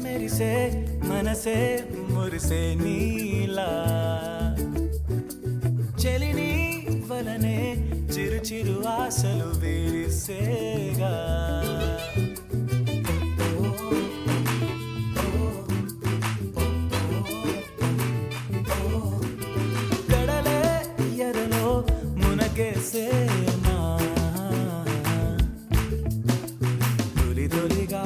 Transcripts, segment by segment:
मेरिसे मनसे मुरिसे नीला చెలిని వలనే చిరు చిరు ఆశలు విరిసేగా కడలే ఎరలో మునగేసేనా తొలి తొలిగా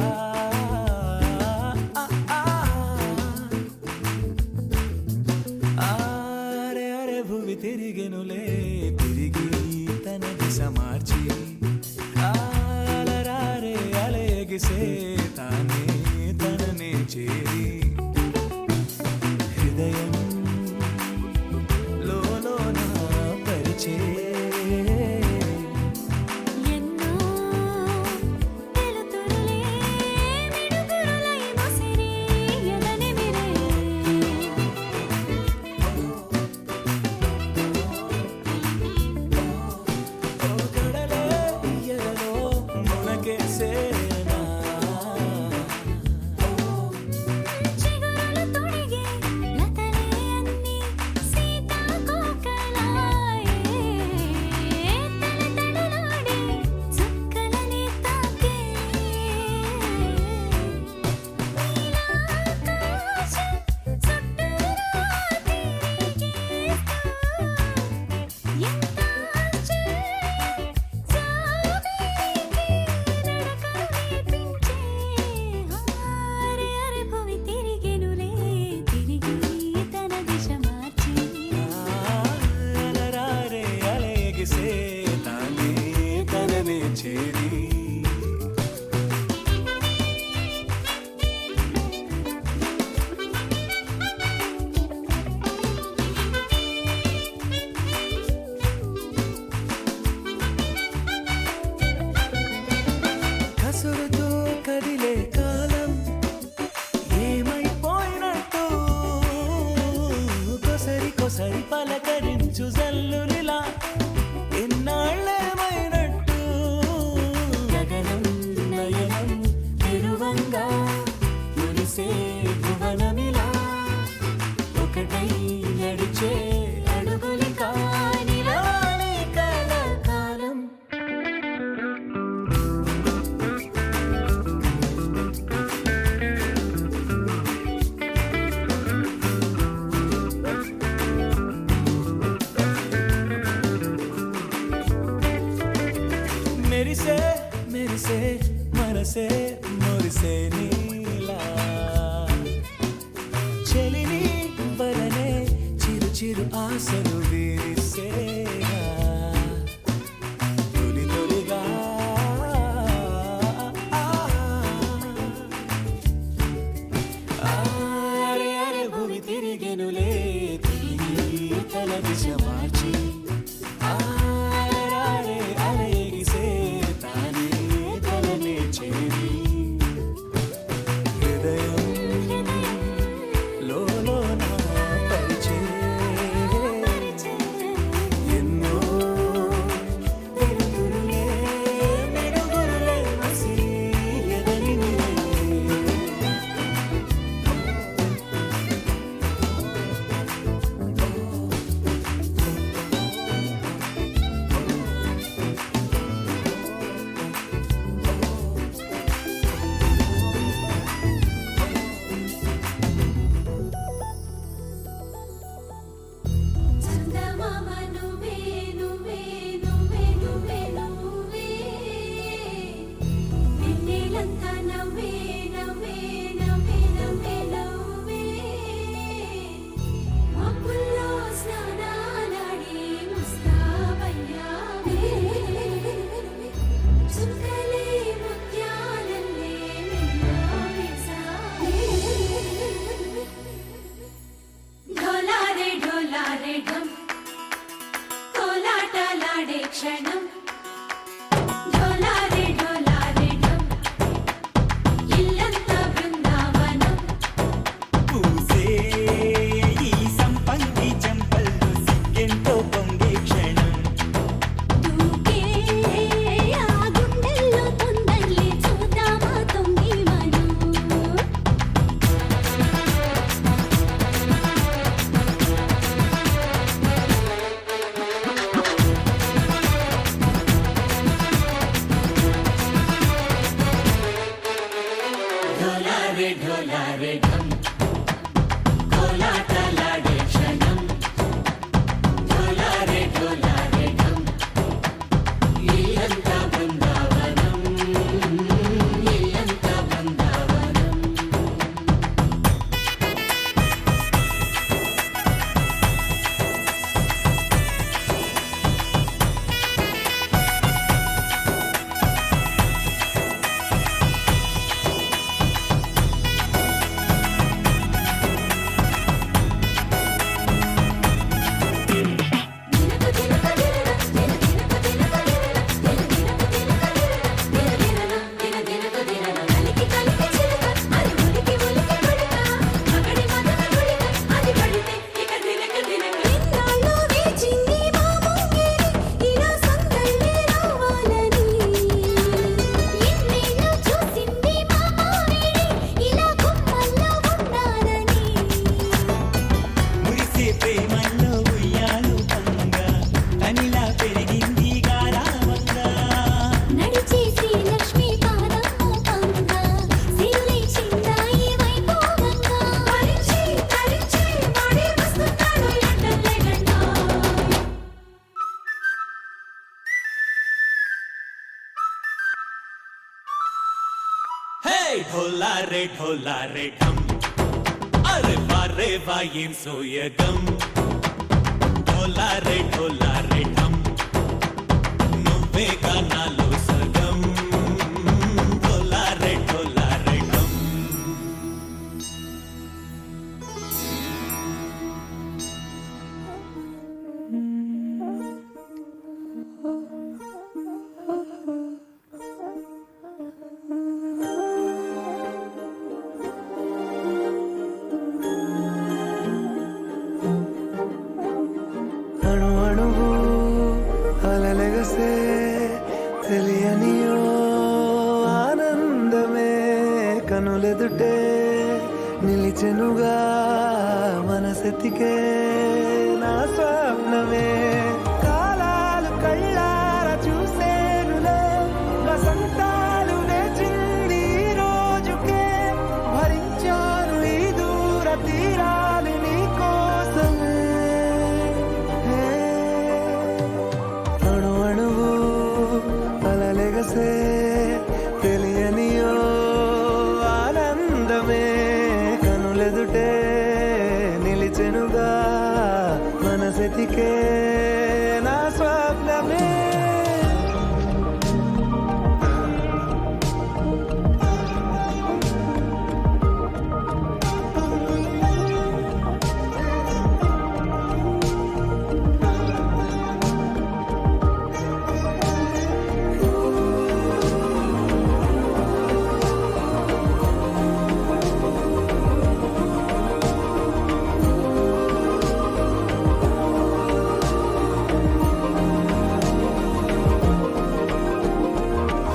తిరిగెనులే తిరిగి తన దిశ మార్చి అలరారే అలయగిసే తానే తననే చేరి హృదయం లోన పరిచే సరి పలకరించు జల్లునిలా ఎన్నాళ్ళేమైనట్టు గగనం నయనం తిరువంగా మురిసే భువనమిలా ఒకటై నడిచే అడుగులు కానిలానే కలకాలం मेरिसे मनसे मुरिसे नीला చెలిని వలనే చిరు చిరు ఆశలు విరిసేగా తొలి తొలిగా అరే అరే భూమి తిరిగెనులే తిరిగి తన దిశ మార్చి హృదయం లోన పరిచే ఢోలారే ఢోలారే ఢమ్ కోలాటలాడే క్షణం ఢోలారే ఢోలారే ఢమ్ ఇల్లంతా బృందావనం ఇల్లంతా బృందావనం ఢోలారే ఢోలారే ఢమ్ అరే వారే వాయేం సోయగం ఢోలారే ఢోలారే ఢమ్ నువ్వే గానాలో సగం ఢోలారే ఢోలారే ఢమ్ అణు అణువు అలలెగసే తెలియనియో ఆనందమే కనులెదుటే నిలిచెనుగా మనసెతికే నా స్వప్నమే కాలాలు కళ్ళార చూసేనులే వసంతాలు వేచింది ఈ రోజుకే భరించాను ఈ దూర తీరాలు నీ కోసమే అణు అణువు అలలెగసే తెలియనియో ఆనందమే కనులెదుటే నిలిచెనుగా మనసెతికే నా స్వప్నమే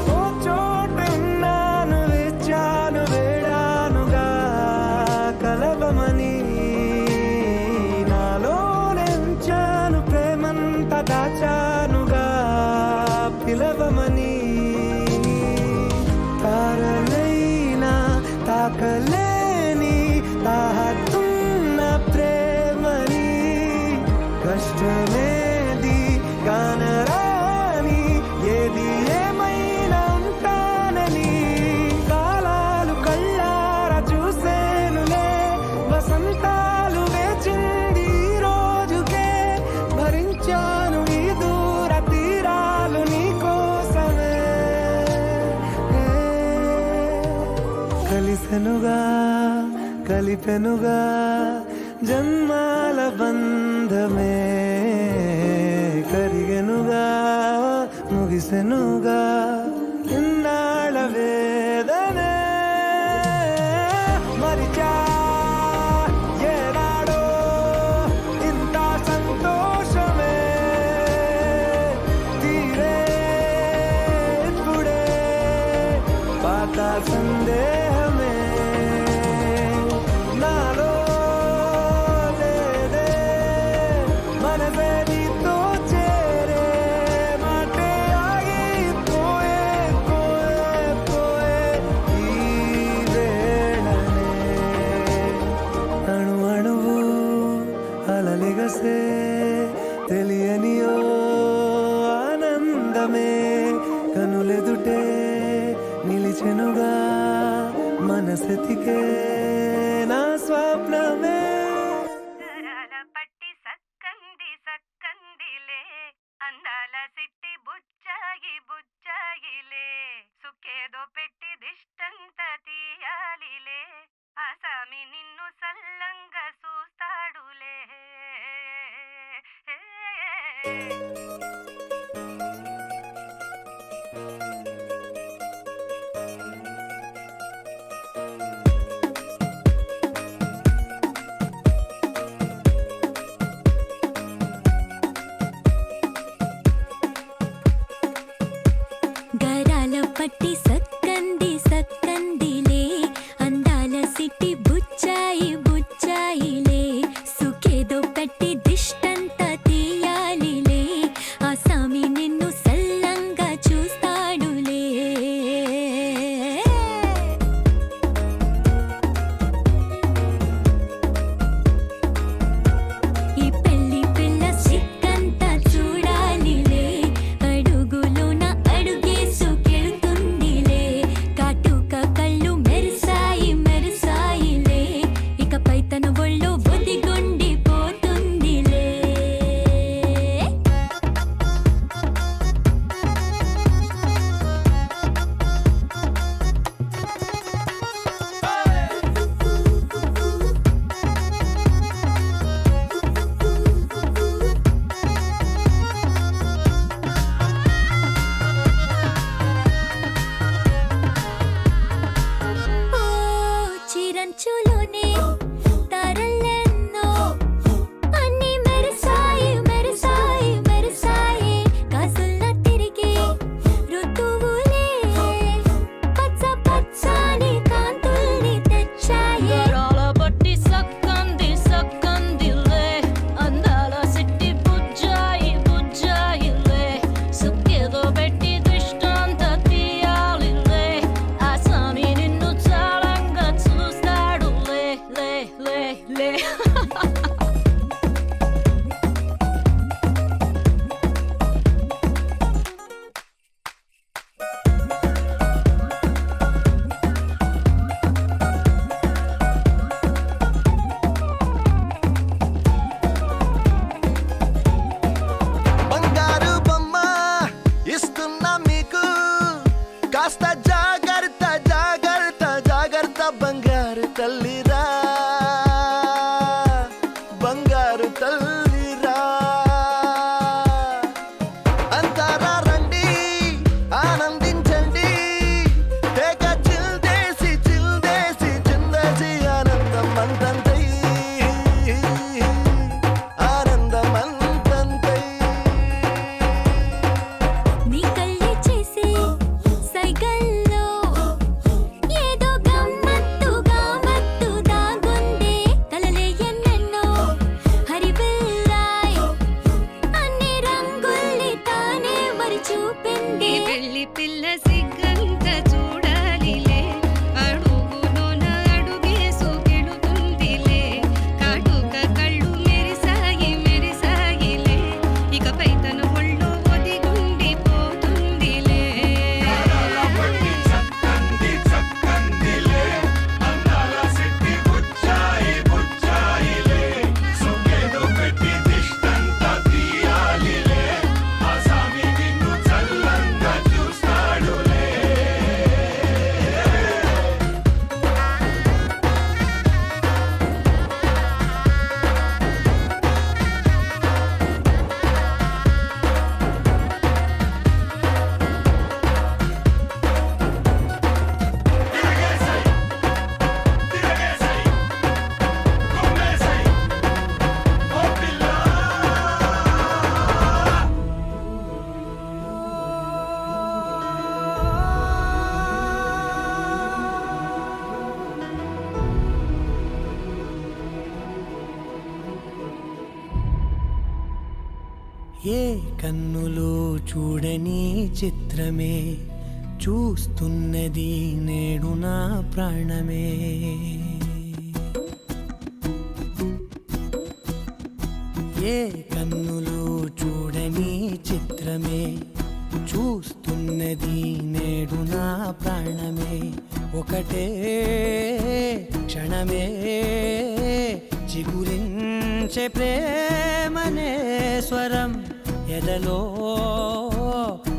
ఓ చోటున్నాను వేచాను వేడానుగా కలవమని నాలో నెంచాను ప్రేమంత దాచానుగా పిలవమని తారలైనా తాకలేని తాహతున్న ప్రేమని కష్టమేది కానరాని ఏది ఏమైనా ఉంటానని కాలాలు కళ్ళార చూసేనులే వసంతాలు వేచింది ఈ రోజుకే భరించాను ఈ దూర తీరాలు నీ కోసమే కలిసెనుగా కలిపెనుగా జన్మాల బంధమే కరిగెనుగా ముగిసెనుగా ఇన్నాళ్ళ వేదనే మరిచా ఏనాడో ఇంత సంతోషమే తీరే ఇప్పుడే పాత సందేహమే నాలో లేదే మనసే నీతో చేరే మాటే ఆగిపోయే నా స్వప్నమే పట్టి సక్కంది సక్కందిలే అందాల సిట్టి బుచ్చాయి బుచ్చాయిలే సుఖేదో పెట్టి దిష్టంత తీయాలిలే ఆసామి నిన్ను సల్లంగా చూస్తాడులే గరాల పట్టి సక్కంది సక్కందిలే అందాల సిట్టి బుచ్చాయి బుచ్చాయిలే సుఖేదో పెట్టి దిష్టంత తీయాలిలే ఆసామి నిన్ను సల్లంగా చూస్తాడులే ఈ పెళ్లి పిల్ల సిక్కంతా చూడాలిలే అడుగులోన అడుగేసుకెళ్తుందిలే కాటుక కళ్ళు మెరిసాయి మెరిసాయిలే ఇకపై తన ఒళ్ళో ఒదిగొండిపోతుందిలే ఓ చిరంచులోనే తారలెన్నో అన్నీ మెరిసాయి మెరిసాయి మెరిసాయి కాసుల్లా తిరిగే ఋతువులే పచ్చ పచ్చని కాంతుల్ని తెచ్చాయి గరాల పట్టి సక్కంది సక్కందిలే అందాల సిట్టి బుజ్జాయి బుజ్జాయిలే సుఖేదో పెట్టి దృష్టాంత తీయాలిలే ఆసామి నిన్ను చాలంగా చూస్తాడు లే లే లే లే బంగారు బొమ్మ ఇస్తున్నా మీకు కాస్త జాగ్రత్త జాగ్రత్త జాగ్రత్త బంగారు తల్లిరా బంగారు తల్లిరా అంతారా రండి ఆనందించండి తెగ చిల్దేసి చిల్దేసి చిందేసి ఆనందం అంతంతై ఆనందం అంతంతై నీ కళ్ళే చేసే సైగల్లో ఏదో గమ్మత్తుగా మత్తు దాగుందే కలలే ఎన్నెన్నో హరిబిల్లాయ్ అన్ని రంగుల్ని తానే మరి చూపింది పెళ్లి పిల్ల సిగ్గంత చూడాలిలే అడుగులోన అడుగేసుకెళుతుందిలే కాటుక కళ్ళు మెరిసాయి మెరిసాయిలే ఇకపై తన ఒళ్ళో ఒదిగుండిపోతుందిలే ఏ కన్నులో చూడని చిత్రమే చూస్తున్నది నేడు నా ప్రాణమే ఏ కన్నులో చూడని చిత్రమే చూస్తున్నది నేడు నా ప్రాణమే ఒకటే క్షణమే చిగురించే ప్రేమనే స్వరం ఎదలో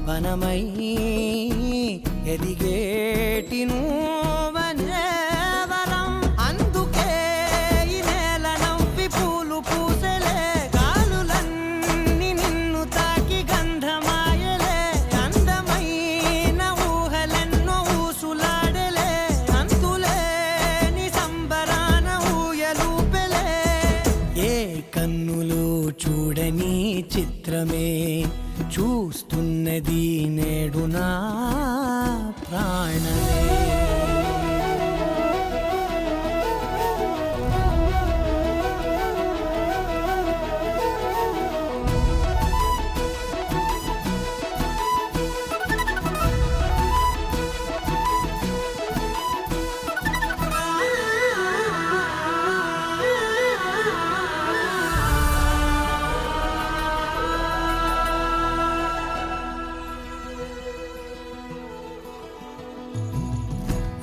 వనమై ఎదిగేటి నువ్వనే వరం అందుకే ఈ నేల నవ్వి పూలు పూసెలే గాలులన్నీ నిన్ను తాకి గంధమాయలే అందమైన ఊహలెన్నో ఊసులాడలే అంతులేని సంబరాన ఊయలూపెలే ఏ కన్నులు చూడని చిత్రమే చూస్తున్నది నేడు నా ప్రాణమే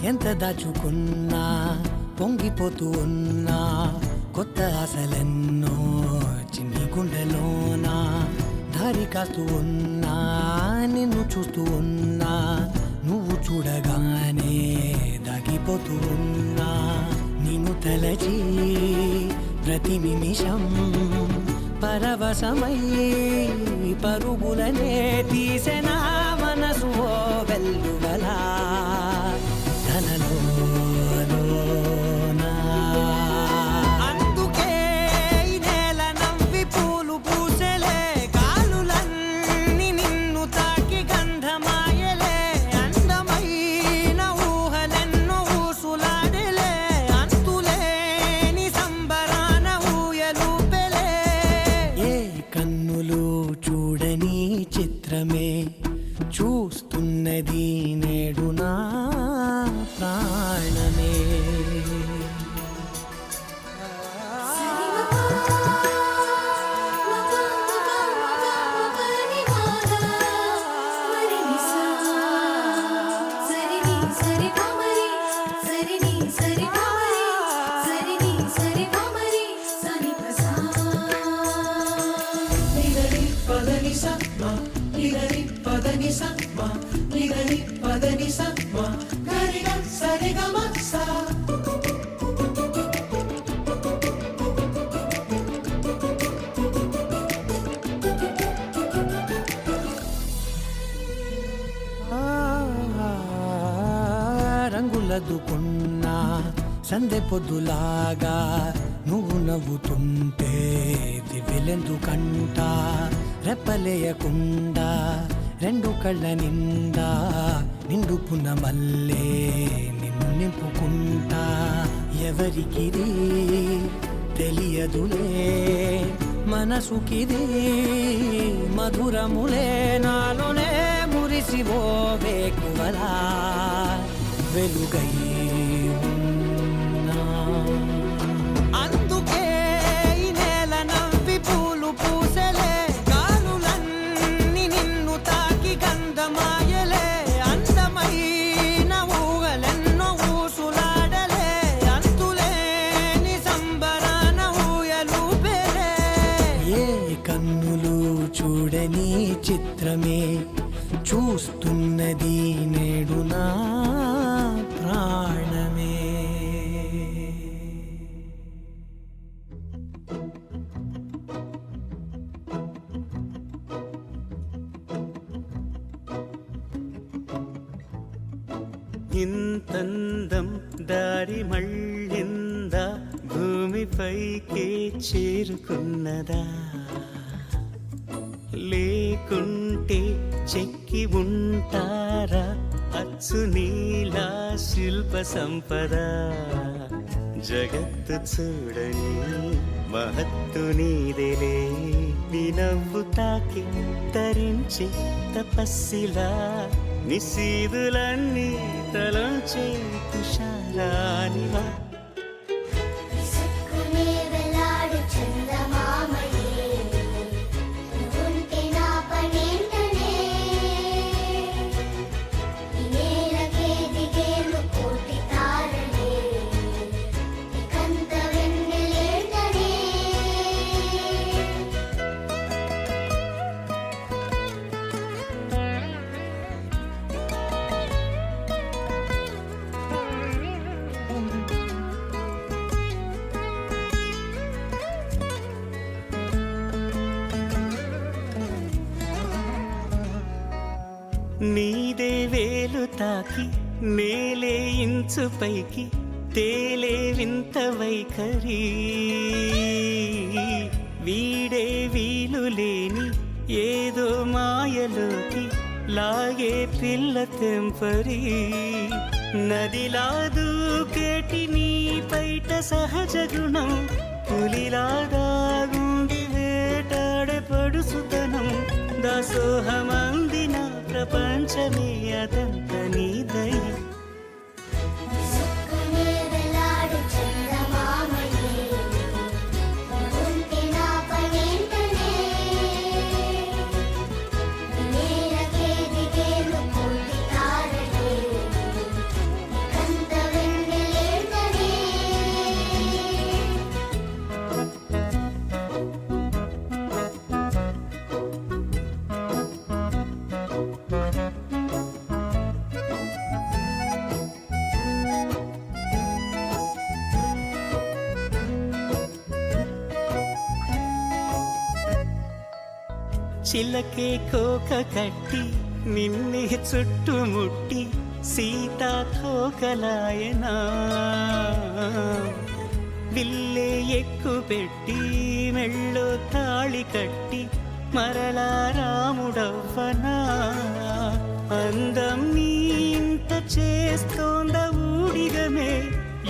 ఎంత దాచుకున్నా పొంగిపోతూ ఉన్నా కొత్త ఆశలెన్నో చిన్ని గుండెలోనా దారి కాస్తూ ఉన్నా నిన్ను చూస్తూ ఉన్నా నువ్వు చూడగానే దాగిపోతూ ఉన్నా నిన్ను తలచి ప్రతి నిమిషం పరవశమై పరుగులనే తీసెనా మనసు ఓ వెల్లువలా అందుకే ఈ నేల నవ్వి పూలు పూసెలే గాలులన్నీ నిన్ను తాకి గంధమాయలే అందమైన ఊహలెన్నో ఊసులాడలే అంతులేని సంబరాన ఊయలూపెలే ఏ కన్నులు చూడని చిత్రమే చూస్తున్నది నేడు నా ప్రాణమే రంగులదుకున్నా సందె పొద్దులాగా నువ్వు నవ్వుతుంటే దివ్యలెందుకంట రెప్పలేయకుండా రెండు కళ్ళ నిండా నిండుకున్న మల్లే నిన్ను నింపుకుంటా ఎవరికిది తెలియదులే మనసుకిది మధురములే నాలోనే మురిసివో వేకువలా వెలుగై ఉన్నా అందుకే ఈ నేల నవ్వి పూలు పూసెలే గాలులన్నీ నిన్ను తాకి గంధమాయలే అందమైన ఊహలెన్నో ఊసులాడలే అంతులేని సంబరాన ఊయలూపెలే ఏ కన్నులు చూడని చిత్రమే చూస్తున్నది నేడు నా ప్రాణమే ఇంతందం దారి మళ్ళిందా భూమిపైకే చేరుకున్నదా లేకుంటే చెక్కి ఉంటారా అచ్చు నీలా శిల్ప సంపద జగత్తు చూడని మహత్తు నీదేలే నీ నవ్వు తాకి తరించి తపస్సిలా నిశీదులన్నీ తలంచే తుషారానివా వేలు తాకి నేలే ఇంచు పైకి తేలే వింత వైఖరి వీడే వీలు లేని ఏదో మాయలోకి లాగే పిల్ల తెంపరి నదిలా దూకేటి నీ పైట సహజ గుణం పులిలా దాగుండి వేటాడే పడుసుతనం దాసోహమందిన ప్రపంచమే అదంత నీదై చిలకే కోక కట్టి నిన్నే చుట్టుముట్టి సీతాకోకలాయనా విల్లే ఎక్కు పెట్టి మెళ్ళో తాళి కట్టి మరలా రాముడవ్వనా అందం నీ ఇంత చేస్తోంద ఊడిగమే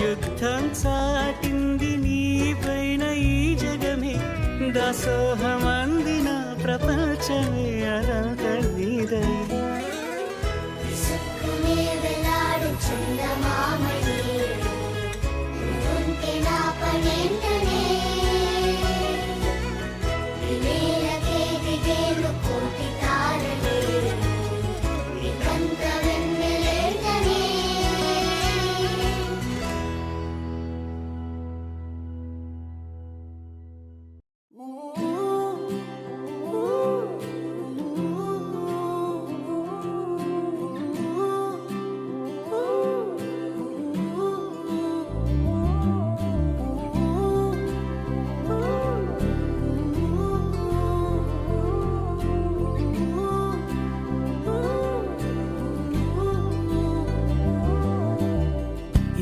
యుద్ధం చాటింది నీ పైన ఈ జగమే దాసోహమందిన ప్రపంచమే అదంత నీదై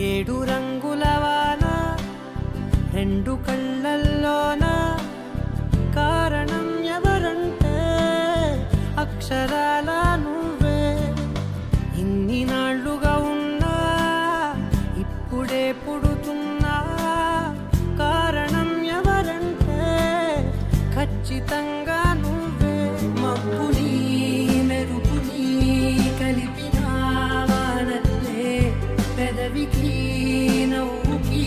ఏడు రంగుల వాన రెండు కళ్ళల్లోన కారణం ఎవరంటే అక్షరాల నువ్వే ఇన్ని నాళ్ళుగా ఉన్నా ఇప్పుడే పుడుతున్నా కారణం ఎవరంటే ఖచ్చితంగా నువ్వే మబ్బుని మెరుపుని కలిపిన వానల్లే పెదవికి నవ్వుకి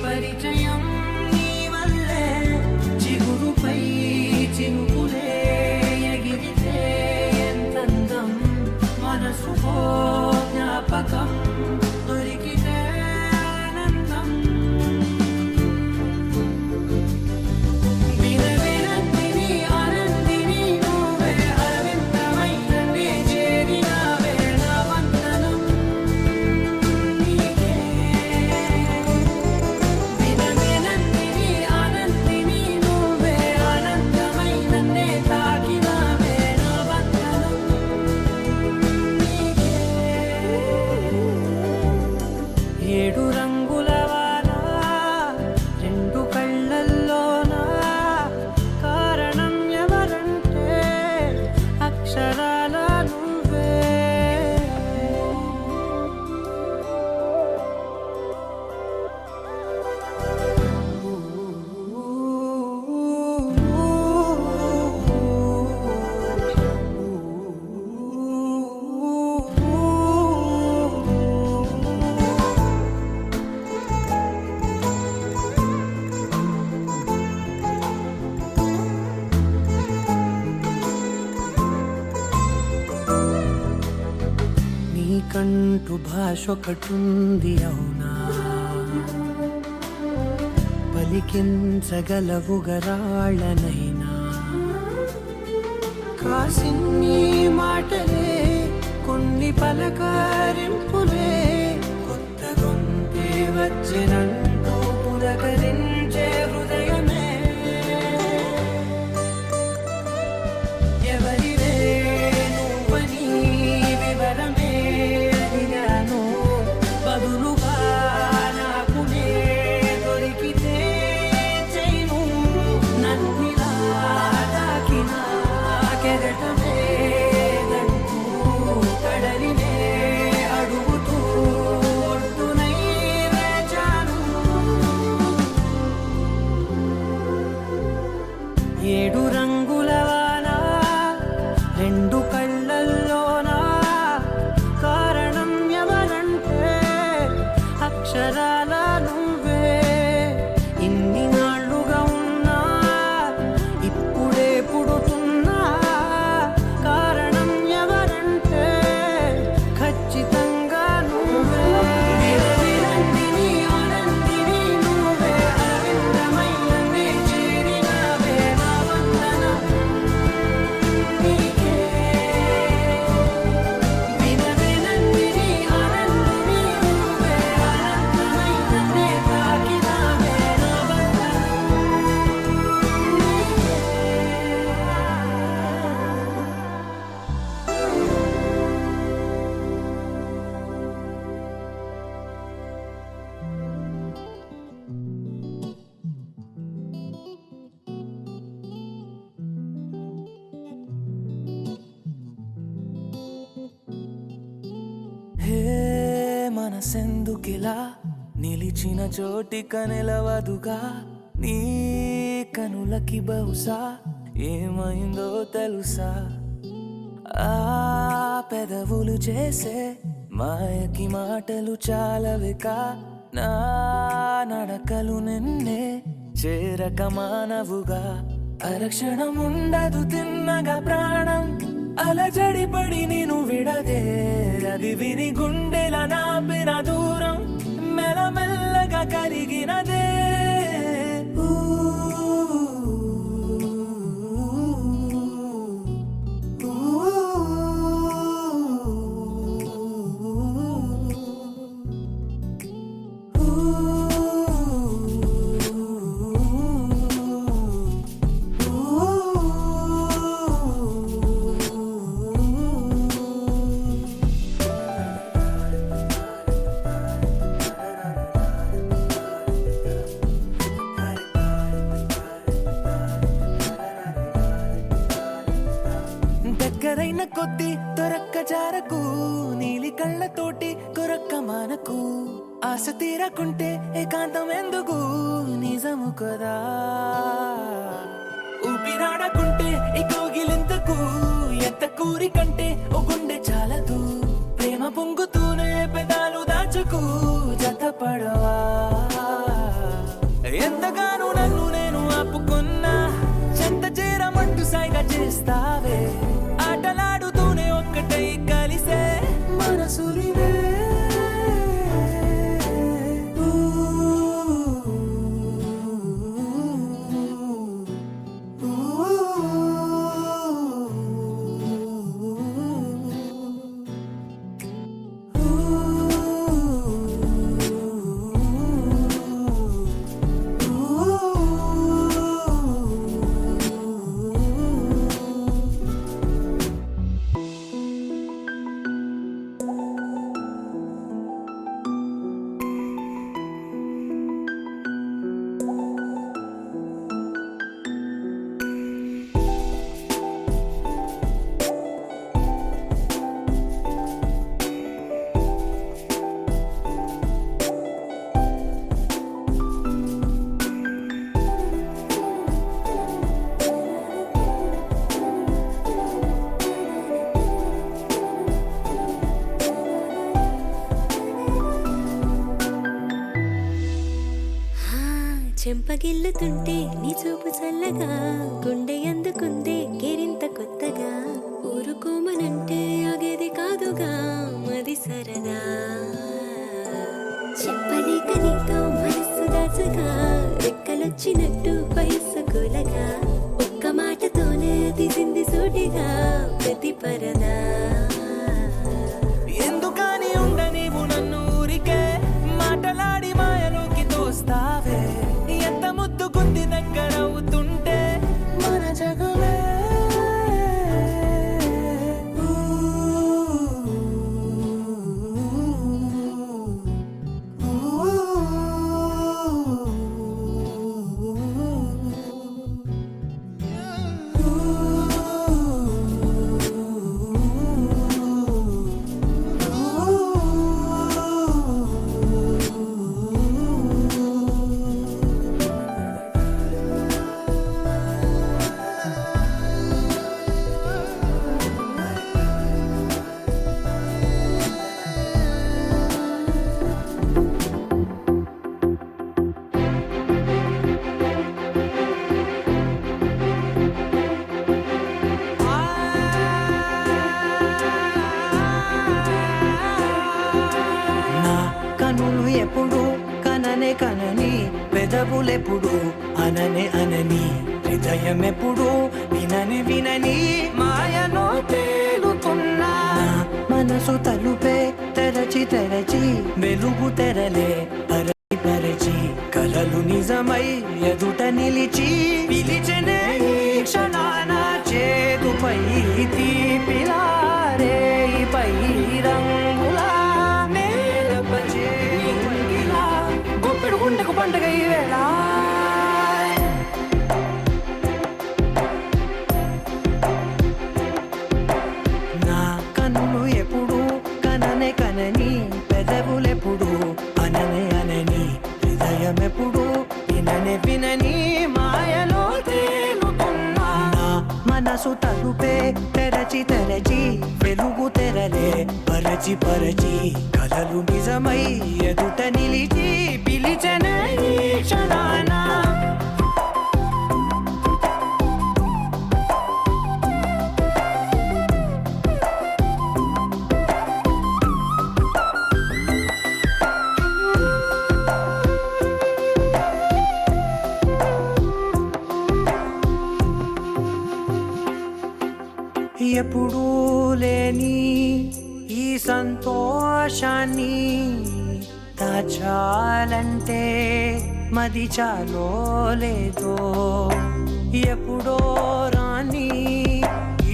పరిచయం నీ వల్లే చిగురుపై చినుకులే ఎగిరితే ఎంతందం మనసుకో జ్ఞాపకం దొరికితే ఆనందం వినవినందిని ఆనందిని నువ్వే అరవిందమైన నే చేరినావే నా వందనం నీకే వినవినందిని ఆనందిని నువ్వే ఆనందమైన నే తాకినావే నా వందనం నీకే ఏడు రంగుల వాన రెండు కళ్ళల్లోన కారణం ఎవరంటే అక్షరాల నువ్వే నీకంటూ భాష ఒకటుంది అవునా పలికించగలవు గరాళ్ళనైనా కాసిన్ని మాటలే కొన్ని పలకరింపులే కొత్త గొంతే వచ్చినంటూ పులకరించే హృదయమే ఎవరివే నువ్వని వివరమే తాకిలా నిలిచిన చోటిక నిలవదుగా నీ కనులకి బహుశా ఏమైందో తెలుసా ఆ పెదవులు చేసే మాయకి మాటలు చాలవిక నా నడకలు నిన్నే చేరక మానవుగా అరక్షణం ఉండదు తిన్నగా ప్రాణం అలజడిపడి నేను విడదే అది విని గుండెల నాపిన దూరం మెల్లమెల్లగా కరిగినదే దగ్గరైన కొద్ది దొరక్క జారకు నీలి కళ్ళతోటి కొరక్క మానకు ఆశ తీరకుంటే ఏకాంతం ఎందుకు నిజము కదా ఊపిరాడకుంటే ఈ కోగిలింతకు ఎంత కూరి కంటే ఓ గుండె చాలదు ప్రేమ పొంగుతూనే పెదాలు దాచుకు జతపడవా ఎంతగానో నన్ను నేను ఆపుకున్నా చెంత చేరమంటూ సైగా చేస్తావే ఆటలాడుతూనే ఒక్కటై కలిసే మనసులివే చెంపగిల్లుతుంటే నీ చూపు చల్లగా గుండె అందుకుందే కెరింత కొత్తగా ఊరుకోమనంటే ఆగేది కాదుగా మది సరదా చెప్పలేక నీతో మనస్సు దాచగా రెక్కలొచ్చినట్టు వయస్సు కూలగా ఒక్క మాటతోనే తీసింది సూటిగా ప్రతి పరదా ఎందుకని ఉండ నీవు నన్ను ఊరికే మాటలాడి మాయలోకి తోస్తావే ఎంత ముద్దుకుంది దగ్గరవుతుంటే మన జగమే కనులు ఎప్పుడు కననే కనని పెదవులెప్పుడు అననే అనని హృదయం ఎప్పుడు వినని వినని మాయలో తేలుతున్నా మనసు తలుపే తెరచి తెరచి వెలుగు తెరలే పరచి పరచి కలలు నిజమై ఎదుట నిలిచి పిలిచనే ఈ క్షణాన చేతుపై తీపిలారే పై రంగులా గొప్పెడు గుండెకు పండుగ ఈ వేళ నా కన్నులు ఎప్పుడు కననే కనని పెదవులెప్పుడు ఎప్పుడు వినని వినని మాయలో తేలుతున్నా నా మనసు తలుపే తెరచి తెరచి వెలుగు తెరలే పరచి పరచి కలలు నిజమై ఎదుట నిలిచి పిలిచనే ఈ క్షణాన ఎప్పుడూ లేని ఈ సంతోషాన్ని దాచాలంటే మది చాలో లేదో ఎప్పుడో రాని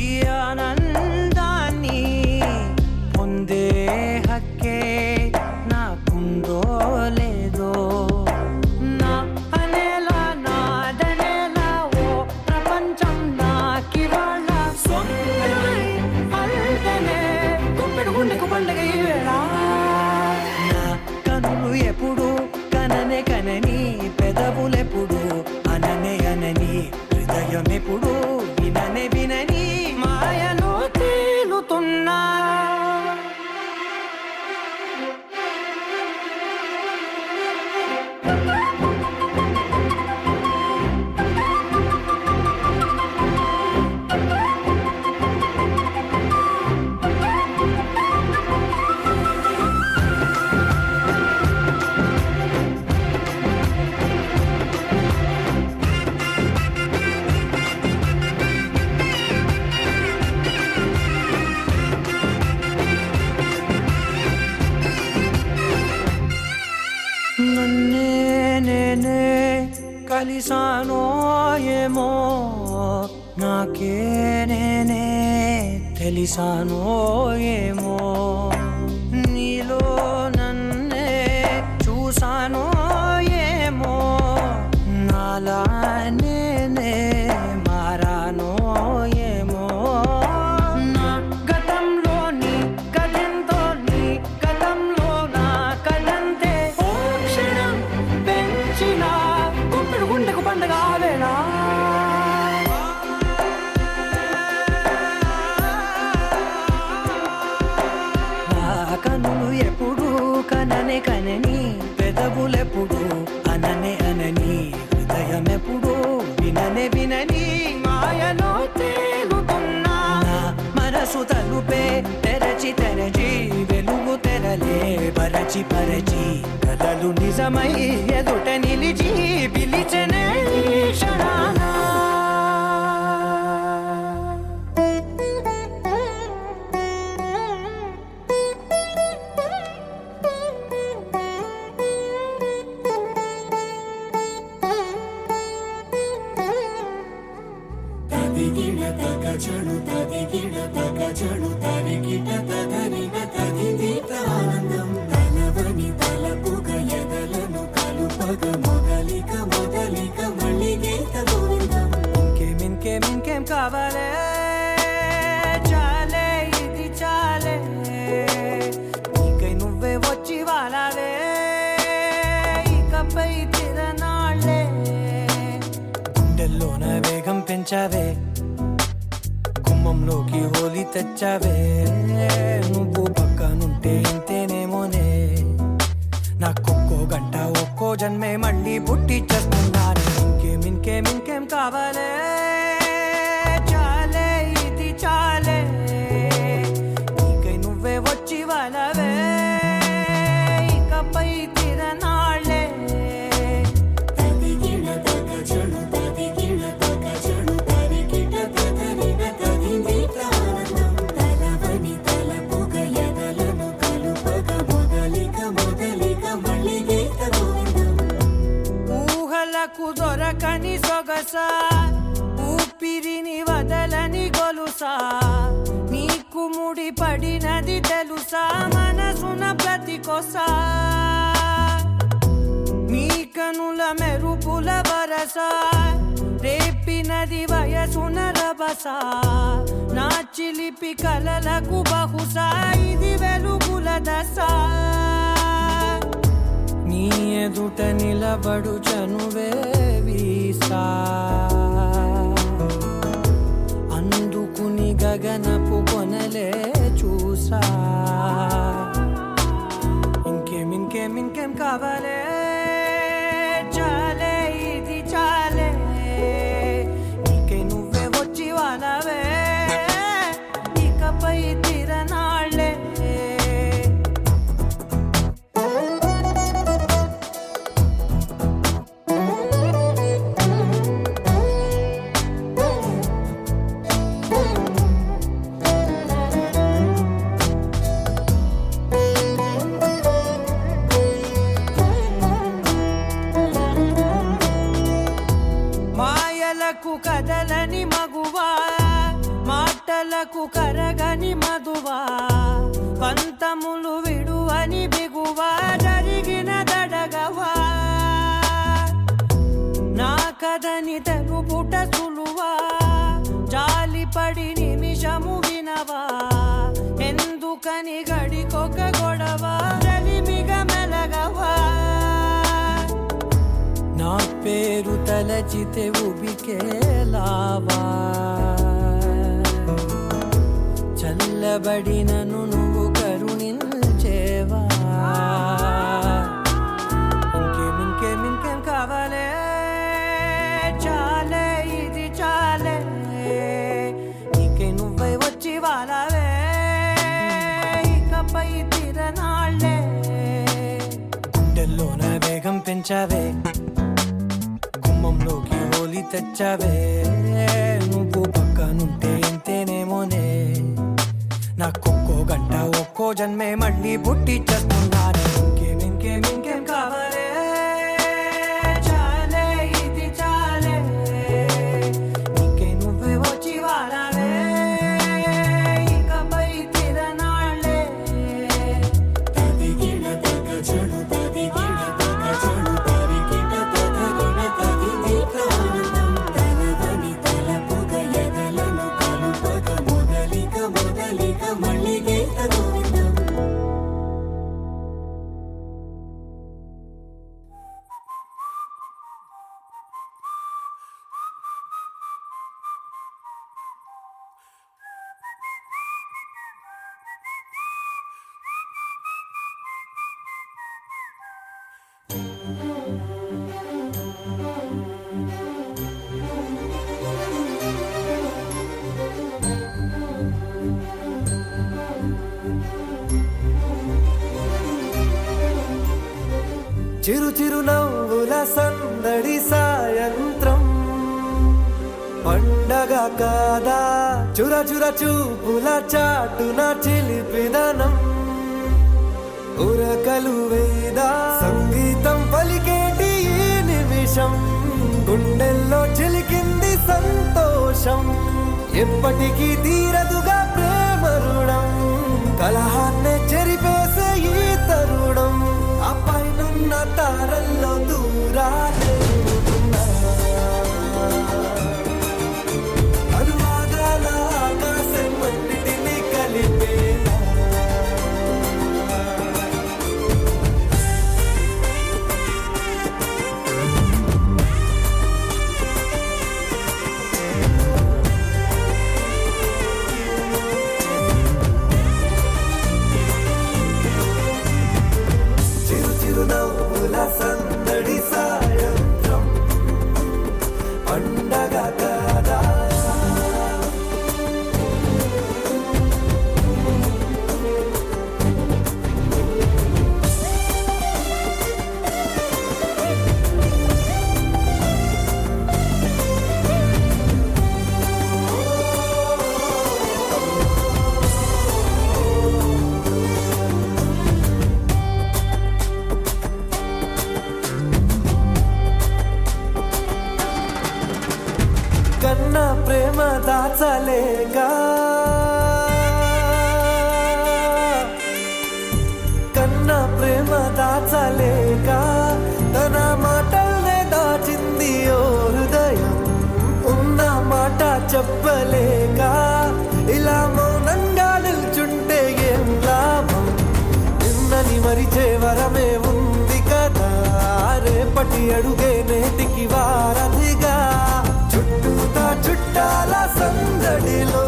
ఈ ఆనందాన్ని పొందే హక్కే నాకుందో లేదో నా అనేలా నాదనేలా ఓ ప్రపంచం నాకివాళ్ళ గుండెకు పండగ ఈ వేళ నా కనులు ఎప్పుడు కననే కనని పెదవులెప్పుడు అననే అనని హృదయం ఎప్పుడు విననే వినని మాయలో తేలుతున్నా నన్నే నేనే కలిసానో ఏమో నాకే నేనే తెలిసానో ఏమో నీలో నన్నే చూసానో ఏమో నాలా నేనే మారానో ఏమో నా గతంలోని కథంతో నీ గతంలో నా కథంతే ఓ క్షణం పెంచిన గుండెకు పండగ వేళ కనులు ఎప్పుడు కననే కనని పెదవులెప్పుడు అననే అనని హృదయం ఎప్పుడు విననే వినని మాయలో తేలుతున్నా నా మనసు తలుపే తెరచి తెరచి వెలుగు తెరలే పరచి పరచి కలలు నిజమై ఎదుట నిలిచి పిలిచనే ఈ క్షణాన తదిగిడ తగజడు తదిగిడ తగజడు తరిగిట తదరిన తదిదీత ఆనందం తలవని తలపుగ ఎదలను కలుపగ మొదలిక మొదలిక మళ్ళీ గీత గోవిందం ఇంకేం కావాలే చాలే ఇది చాలే నీకై నువ్వే వచ్చి వాలావే ఇకపై తిరనాళ్ళే గుండెల్లోన వేగం పెంచావే గుమ్మంలోకి హోలీ తెచ్చావే నువ్వు పక్కనుంటే ఇంతేనేమోనే నాకొక్కో గంట ఒక్కో జన్మే మళ్ళీ పుట్టి చేస్తున్నాను ఇంకేం కావాలే చాలే ఇది చాలే నీకై నువ్వే వచ్చి వాళ్ళవే ఇకపై తిరనాళ్ళే తదిగిడ తగజడు తదిగిడ తగజడు తరిగిట తదరిన తదిదీత ఆనందం తలవని తలపుగ ఎదలను కలుపగ మొదలిక మొదలిక మళ్ళీ గీత గోవిందం ఊహలకు దొరకని సొగస ఊపిరిని వదలని గొలుసా నీకు ముడి పడినది తెలుసా మనసున ప్రతి కొసా నీ కనుల మెరుపుల వరస రేపినది వయసున రభస నా చిలిపి కలలకు బహుశా ఇది వెలుగుల దశ నీ ఎదుట నిలబడు చనువే వీసా అందుకుని గగనపు కొనలే చూసా ఇంకేం కావాలే చాలే ఇది చాలే నీకే నువ్వే వచ్చి వానవే ఇకపై తిరనాళ్ళే మాయలకు కదలని మగువా మాటలకు కరగని మధువా పంతములు విడువని బిగువా జరిగిన దడగవా నా కదని తెలుపుట సులువా జాలిపడి నిమిషము వినవా ఎందుకని గడికొక గొడవ రలిమిగ మెలగవా నా పేరు తలచితే ఉబికేలావా చల్లబడినను నువ్వు కరుణించేవా ఇంకేం కావాలే చాలే ఇది చాలే నీకే నువ్వై వచ్చి వాలవే ఇకపై తిరనాళ్ళే గుండెల్లోన వేగం పెంచావే గుమ్మంలోకి హోలీ తెచ్చావే నువ్వు పక్కనుంటే ఎంతేనేమోనే నాకొక్కో గంట ఒక్కో జన్మే మళ్ళీ పుట్టి చేస్తున్నాను ఇంకేం కావాలే చాలే ఇది చాలే నీకే నువ్వే వచ్చి వాడాలే ఇకపై తిరనాళ్ళే తదిగిన తగ చెడు తదిగిన తగ చెడు తరిగిన తగగిన తదిగిన ఆనందం తలదని తలపుగ ఎదలను కలుపగ మొదలిక మళ్ళీ గీత గోవిందం చిరు నవ్వుల సందడి సాయంత్రం పండగ కాదా చుర చూపుల చాటున చిలిపిదనం ఉరకలు వేదా సంగీతం పలికేటి ఈ నిమిషం గుండెల్లో చిలికింది సంతోషం ఎప్పటికీ తీరదుగా ప్రేమ రుణం కలహాన్నే చెరిపేసే ఈ తరుణం ఆ పైనున్న తారల్లో దూరాలే అనువాదాల ఆకాశం అన్నిటినీ కలిపేనా చిరునవ్వుల సందడి సాయంత్రం పండగ కాదా కన్నా ప్రేమ దాచలేగా కన్నా ప్రేమ దాచలేక తన మాటల్నే దాచింది ఓ హృదయం ఉన్న మాట చెప్పలేక ఇలా మౌనంగా నిల్చుంటే ఏం లాభం నిన్నని మరిచే వరమే ఉంది కదా అడుగే నేటికి వారధిగా చుట్టూతా చుట్టాల సందడిలో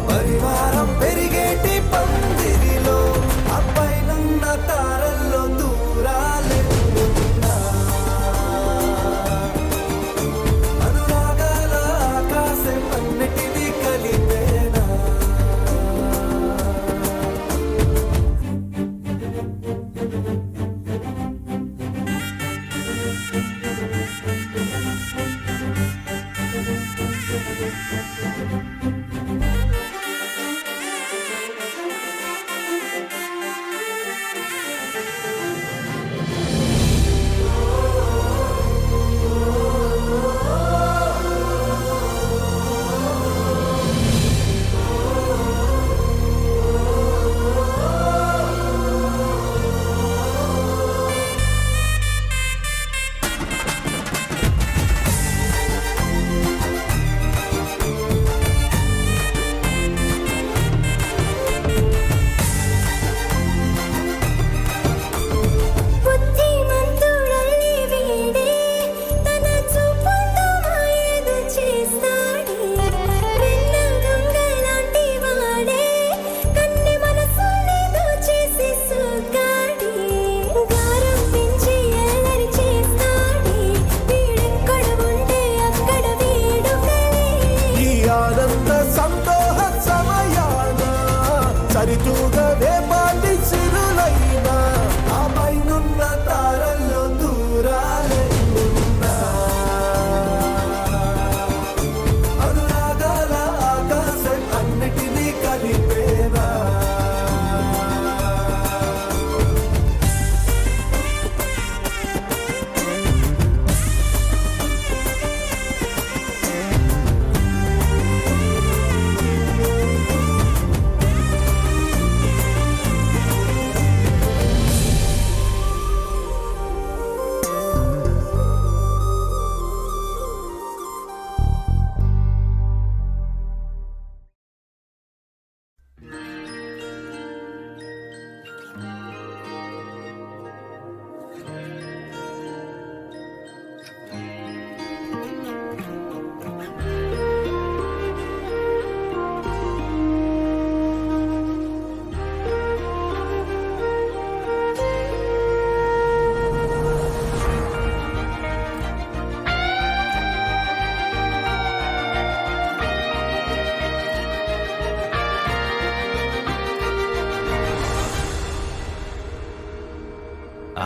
పరివారం పెరిగేటి పందిరిలో అబ్బాయిలున్న తారల్లో దూరాలెన్నున్నా అనురాగాల ఆకాశం అన్నిటినీ కలిపేనా బుద్ధిమంతుడల్లి వీడే తన చూపుతో మాయేదో చేస్తాడే వెన్న దొంగలాంటి వాడే కన్నె మనసునేదో చేసి సోకాడే గారం పెంచి అల్లరి చేస్తాడే వీడెక్కడ ఉంటే అక్కడ వేడుకలే ఈ ఆనంద సంతోష సమయాన సరితూగవే పాటి సిరులైనా ఆ పైనున్న తారల్లో దూరాలెన్నున్నా అనురాగాల ఆకాశం అన్నిటినీ కలిపేనా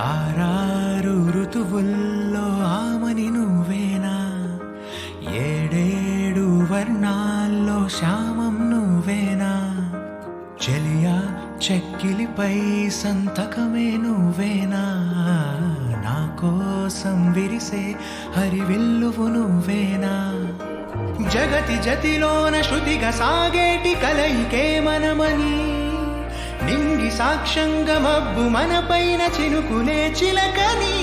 ఆరారు ఋతువుల్లో ఆమని నువ్వేనా ఏడేడు వర్ణాల్లో శ్యామం నువ్వేనా చెలియా చెక్కిలిపై సంతకమే నువ్వేనా నా కోసం విరిసే హరివిల్లువు నువ్వేనా జగతి జతిలోన శృతిగా సాగేటి కలయికే మనమని నింగి సాక్ష్యంగా మబ్బు మన పైన చినుకులే చిలకని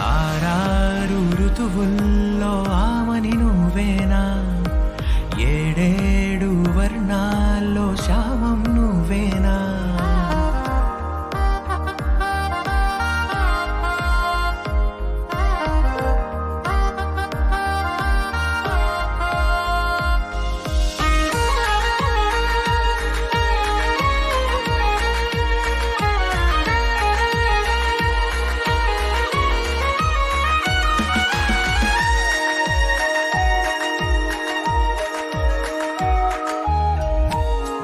ఆరారు ఋతువుల్లో ఆమని నువ్వేనా ఏడేడు వర్ణాల్లో శ్యామం నువ్వేనా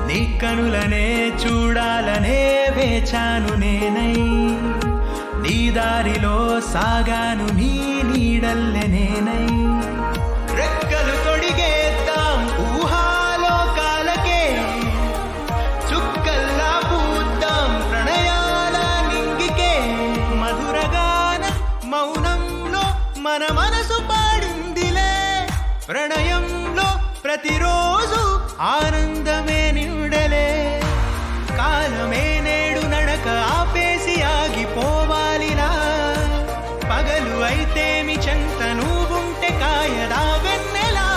నీ కనులనే చూడాలనే వేచాను నేనై నీ దారిలో సాగాను నీ నీడల్లె నేనై రెక్కలు తొడిగేద్దాం ఊహాలోకాలకే చుక్కల్లా పూద్దాం ప్రణయాల నింగికే మధురగాన మౌనంలో మన మనసు పాడిందిలే ప్రణయంలో ప్రతిరోజు ఆనందమే నిండలే కాలమే నేడు నడక ఆపేసి ఆగిపోవాలిలా పగలు అయితేమి చెంత నువ్వుంటే కాయదా వెన్నెలా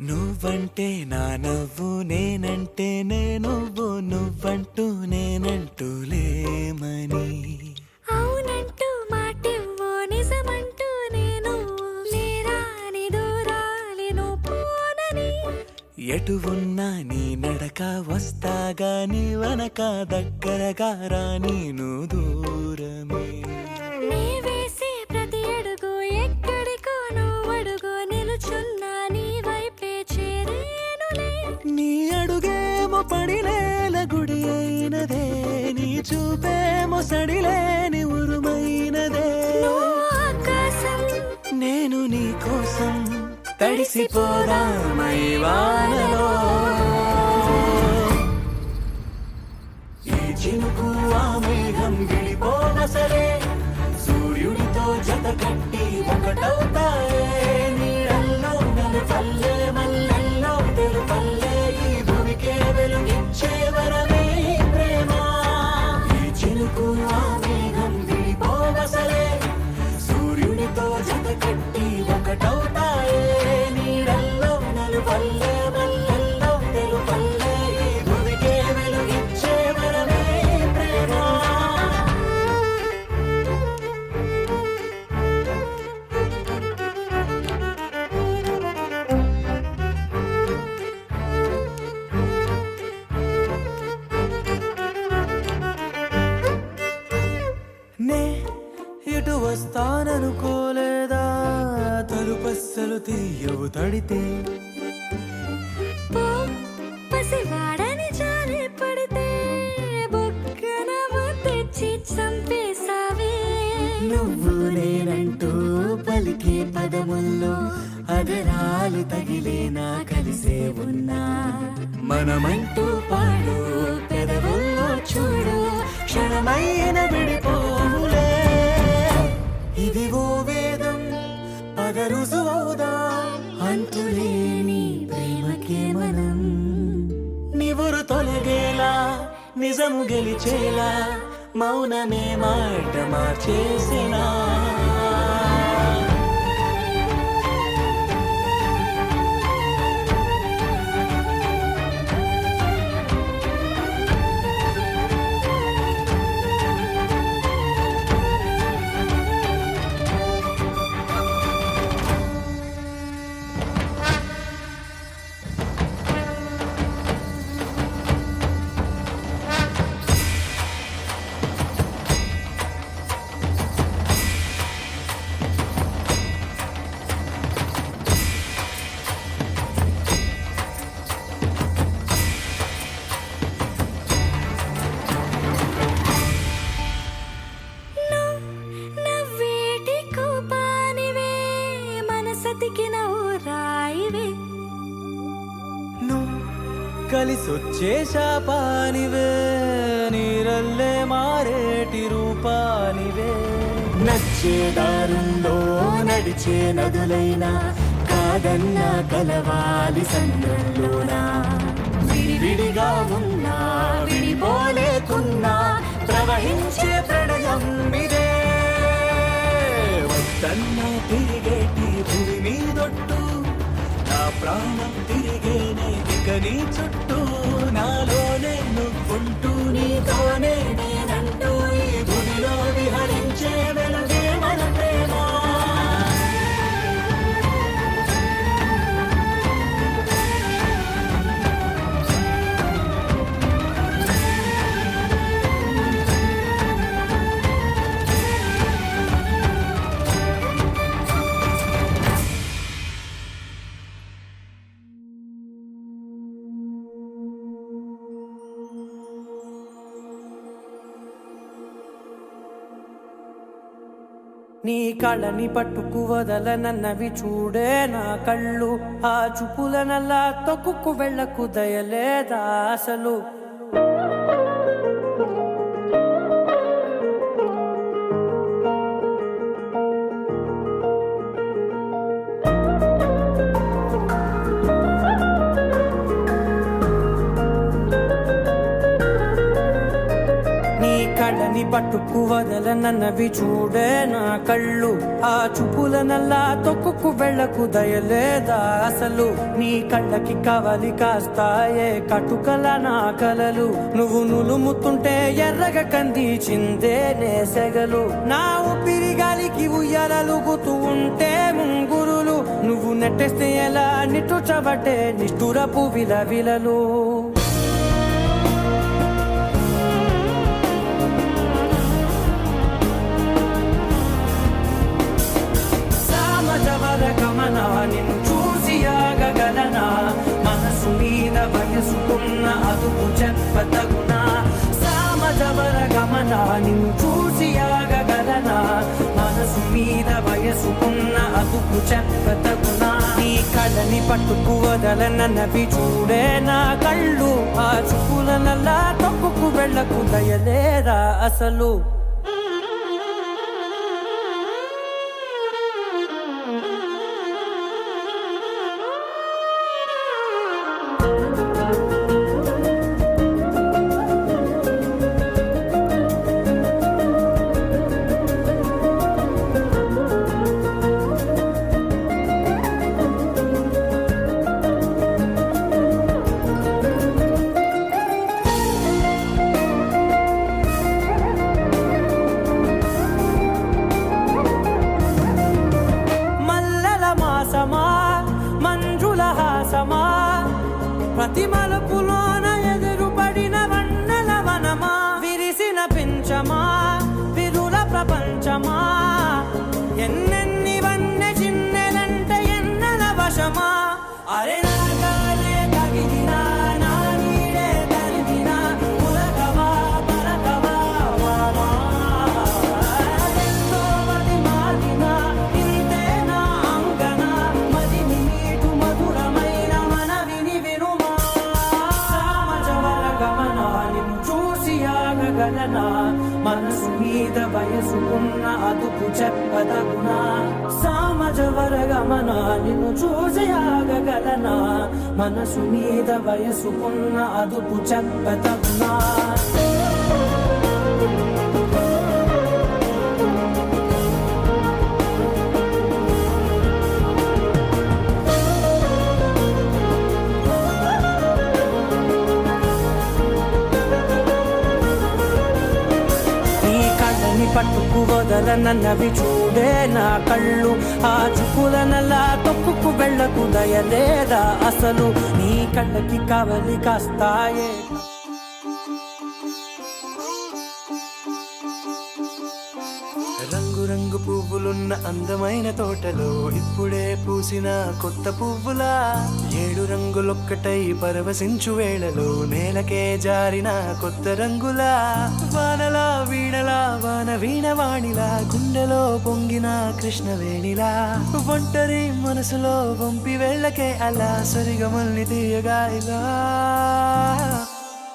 నువ్వంటే నా నవ్వు నేనంటే నేనువ్వు నువ్వంటూ నేనంటూ లేమని అవునంటూ మాటివ్వు నిజమంటూ నేను లేరాని దూరాలేను పోనని ఎటు ఉన్నా నీ నడక వస్తాగా నీ వనక దగ్గరగా రాని నువ్వు దూరమే నీ వేసే ప్రతి అడుగు ఎక్కడికో నువ్వు అడుగు నిలుచున్నా నీ వైపే చేరేనులే నీ అడుగేమో పడినేల గుడి అయినదే నీ చూపేమో సడిలేని ఉరుమైనదే నువ్వు ఆకాశం నేను నీ కోసం తడిసిపోదామై వానలో ఈ చినుకు ఆ మేఘం విడిపోవసలే సూర్యుడితో జత కట్టి ఒకటవుతాయే నీడల్లో నలుపల్లె మల్లెల్లో తెలుపల్లె ఈ భూమికే వెలుగిచ్చే వరమే ఈ ప్రేమ ఈ చినుకు ఆ మేఘం విడిపోవసలే సూర్యుడితో జత కట్టి ఒకటవుతాయే నీడల్లో నలుపల్లె మల్లెల్లో తెలుపల్లె ఈ భూమికే వెలుగిచ్చే వరమే ఈ ప్రేమ నే ఇటు వస్తాననుకోలేదా తలుపస్సలు తీయవు తడితే పో పసివాడని జాలి పడితే బొక్కన తెచ్చి చంపేశావే నువ్వు నేనంటూ పలికే పదముల్లో అదరాలు తగిలేనా కలిసే ఉన్నా మనమంటూ పాడు పెదవుల్లో చూడు క్షణమైన విడిపోవులే ఇదిగో వేదం పద రుజువవుదా అంతులేని ప్రేమకే మనం నివురు తొలగేలా నిజము గెలిచేలా మౌనమే మాట మార్చేసినా నవ్వేటి కోపానివే మనసతికిన రాయివే నువ్వు కలిసొచ్చే శాపానివే నీరల్లే మారేటి రూపానివే నచ్చే దారుల్లో నడిచే నదులైనా కాదన్నా కలవాలి సంద్రంలోనా విడివిడిగా ఉన్నా విడిపోలేకున్నా ప్రవహించే ప్రణయం ఇదే వద్దన్నా తిరిగేటి భూమి మీదొట్టు నా ప్రాణం తిరిగేనే ఇక నీ చుట్టూ నాలోనే నువ్వుంటూ నీతోనే నేనంటూ ఈ భూమిలో విహరించే వెలుగే మన ప్రేమ నీ కళ్ళని పట్టుకు వదలనన్నవి చూడే నా కళ్ళు ఆ చూపులనల్లా తొక్కుకు వెళ్ళకు దయలేదా అసలు కళ్ళని పట్టుకు వదలనన్నవి చూడే నా కళ్ళు ఆ చూపులనల్లా తొక్కుకు వెళ్ళకు దయలేదా అసలు నీ కళ్ళకి కవలి కాస్తాయే కటుకల నా కలలు నువ్వు నులుముతుంటే ఎర్రగ కంది చిందే నేసెగలు నా ఊపిరి గాలికి ఉయ్యాలలుగుతూ ఉంటే ముంగురులు నువ్వు నెట్టేస్తే ఎలా నిట్టుచబట్టే నిష్ఠురపు విలవిలలు గమనా నిన్ను చూసి ఆగగలనా మనసు మీద వయసుకున్న అదుపు చెప్పతగునా సామజవర గమనా నిన్ను చూసి ఆగగలనా మనసు మీద వయసుకున్న అదుపు చెప్పతగునా నీ కళ్ళని పట్టుకు వదలనన్నవి చూడే నా కళ్ళు ఆ చూపులనల్లా తొక్కుకు వెళ్ళకు దయలేరా అసలు మంజుల హాసమా ప్రతి మలుపులోన ఎదురుపడిన వన్నెల వనమా విరిసిన పించమా విరుల ప్రపంచమా ఎన్నెన్ని వన్నె చిన్నెలంటే ఎన్నెల వశమా అరే నాగాలే తగిలినా నా నీడే తరిమినా ఉలకవా పలకవా వామా ఎంతో మది మారినా ఇంతే నా అంగన మదిని నీటు మధురమైన మనవిని వినుమా సామజవర గమనా నిన్ను చూసి ఆగగలనా మనసు మీద వయసుకున్న అదుపు చెప్పదగునా సామజవర గమనా నిన్ను చూసి ఆగగలనా మనసు మీద వయసుకున్న అదుపు చెప్పదగునా పట్టుకు వదలనన్నవి చూడే నా కళ్ళు ఆ చూపులనల్లా తొక్కుకు వెళ్ళకు దయలేదా అసలు నీ కళ్ళకి కవలి కాస్తాయే రంగు పువ్వులున్న అందమైన తోటలో ఇప్పుడే పూసిన కొత్త పువ్వులా 7 రంగులొక్కటై పరవశించు వేళలో నేలకే జారిన కొత్త రంగులా వానలా వీణలా వాన వీణవాణిలా గుండెలో పొంగిన కృష్ణవేణిలా ఒంటరి మనసులో వంపి వెళ్ళకే అలా సరిగమల్ని తీయగా ఇలా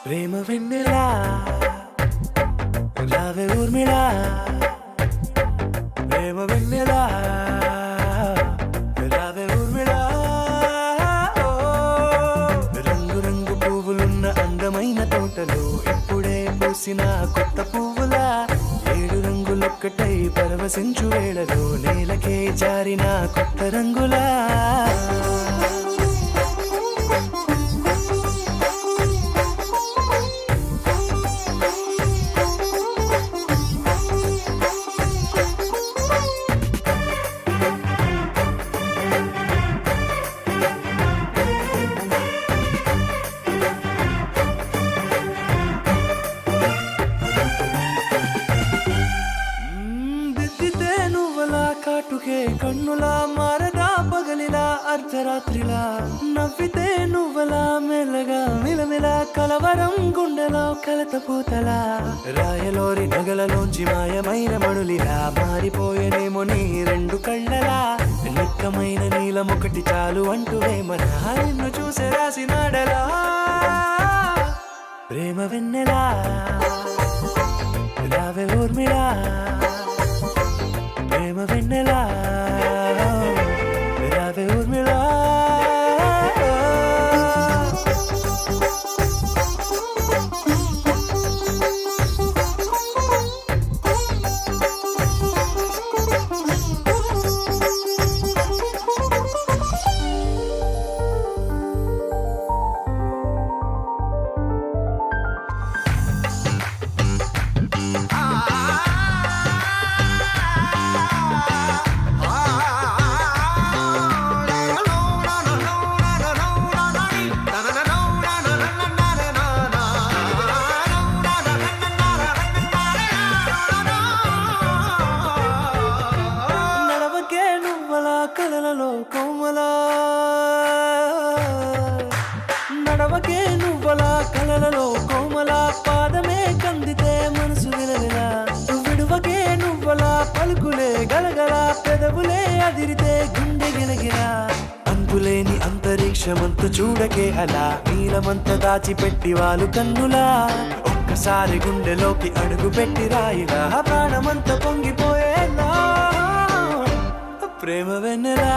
ప్రేమ వెన్నెలా రావే ఊర్మిళా ప్రేమ వెన్నెలా రావే ఊర్మిళా రంగు పువ్వులున్న అందమైన తోటలో ఇప్పుడే పూసిన కొత్త పువ్వులా 7 రంగులొక్కటై పరవశించు వేళలో నేలకే జారిన కొత్త రంగులా కన్నులా మారదా పగలిలా అర్ధరాత్రి నవ్వితే నువ్వలా మెల్లగా మిలమిలా కలవరం గుండెలో కలత పూతలా రాయలోరి నగలలోంచి మాయమైన మణులిలా మారిపోయేనేమో నీ రెండు కళ్ళలా నిక్కమైన నీలమొకటి చాలు అంటూ వేమన నిన్ను చూసే రాసినాడలా ప్రేమ వెన్నెలా రావే ఊర్మిళా ప్రేమ వెన్నెలా రావే ఊర్మిళా కలలలో కోమలా నడవకే నువ్వలా కలలలో కోమలా పాదమే కందితే మనసు విలవిలా విడువకే నువ్వలా పలుకులే గలగల పెదవులే అదిరితే గుండె గిలగిలా అంతులేని అంతరిక్షమంత చూడకే అలా నీలమంత దాచిపెట్టి వాళ్ళు కన్నులా ఒక్కసారి గుండెలోకి అడుగు పెట్టి రాయిలా ప్రాణమంత పొంగిపోయేలా ప్రేమ వెన్నెలా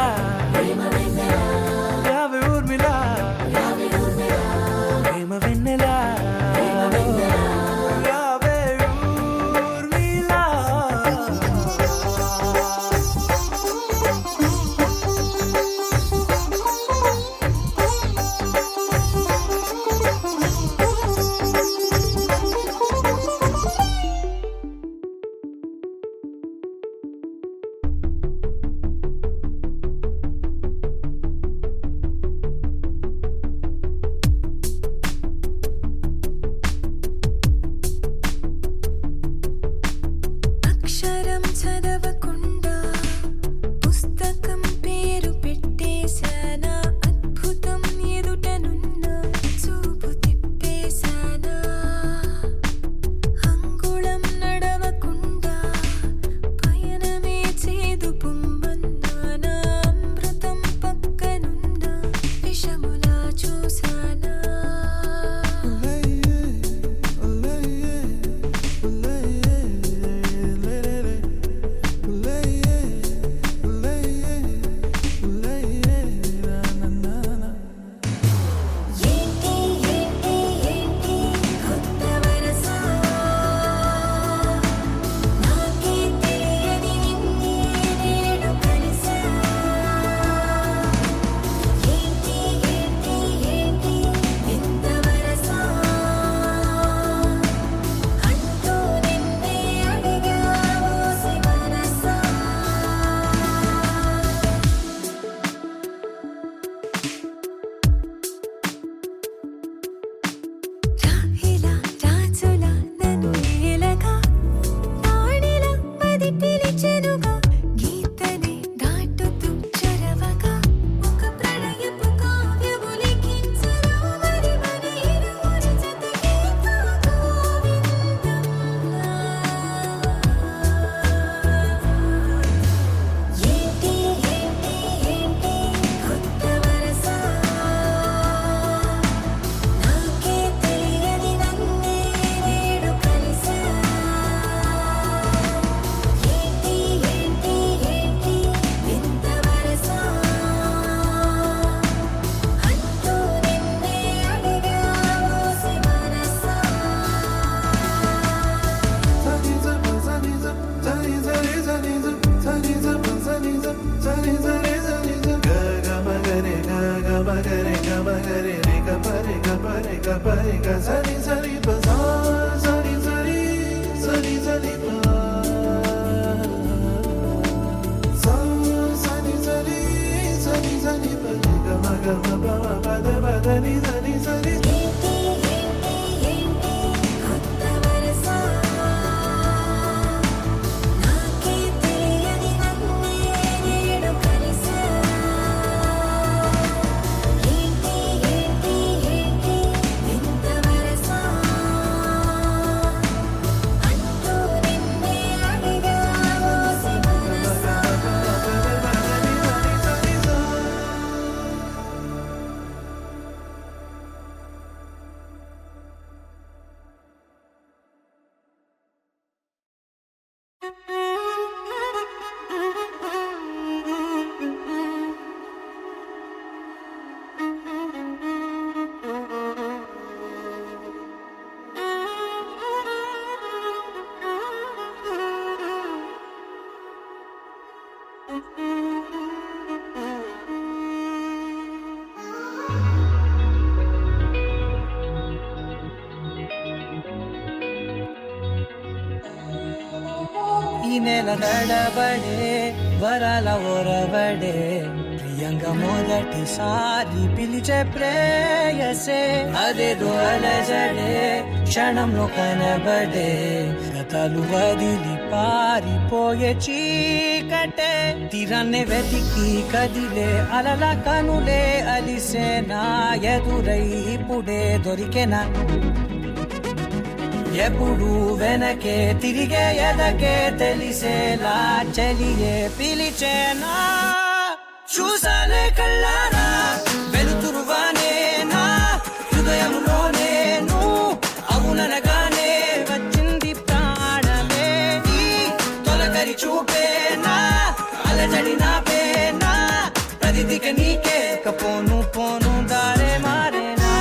రావే ఊర్మిళా ప్రేమ వెన్నెలా రావే ఊర్మిళా ఈ నెల నడబడే వరాల ఒరవడే ప్రియంగా మొదటిసారి పిలిచే ప్రేయసే అదేదో అలజడే క్షణంలో కనబడే గతాలు వదిలి పారిపోయే చీకటే తీరాన్నే వెతికి కదిలే అలల కనులే అలిసే నా ఎదురై ఇప్పుడే దొరికెనా ఎప్పుడు వెనకే తిరిగే ఎదకే తెలిసేలా చెలియే పిలిచేనా చూసాలే కళ్ళారా వెలుతురువానే నా హృదయంలోనే అవుననగానే వచ్చింది ప్రాణమే నీ తొలకరి చూపేనా అలజడి నా పేనా ప్రతిదిక నీకే పోను పోను దారే మారేనా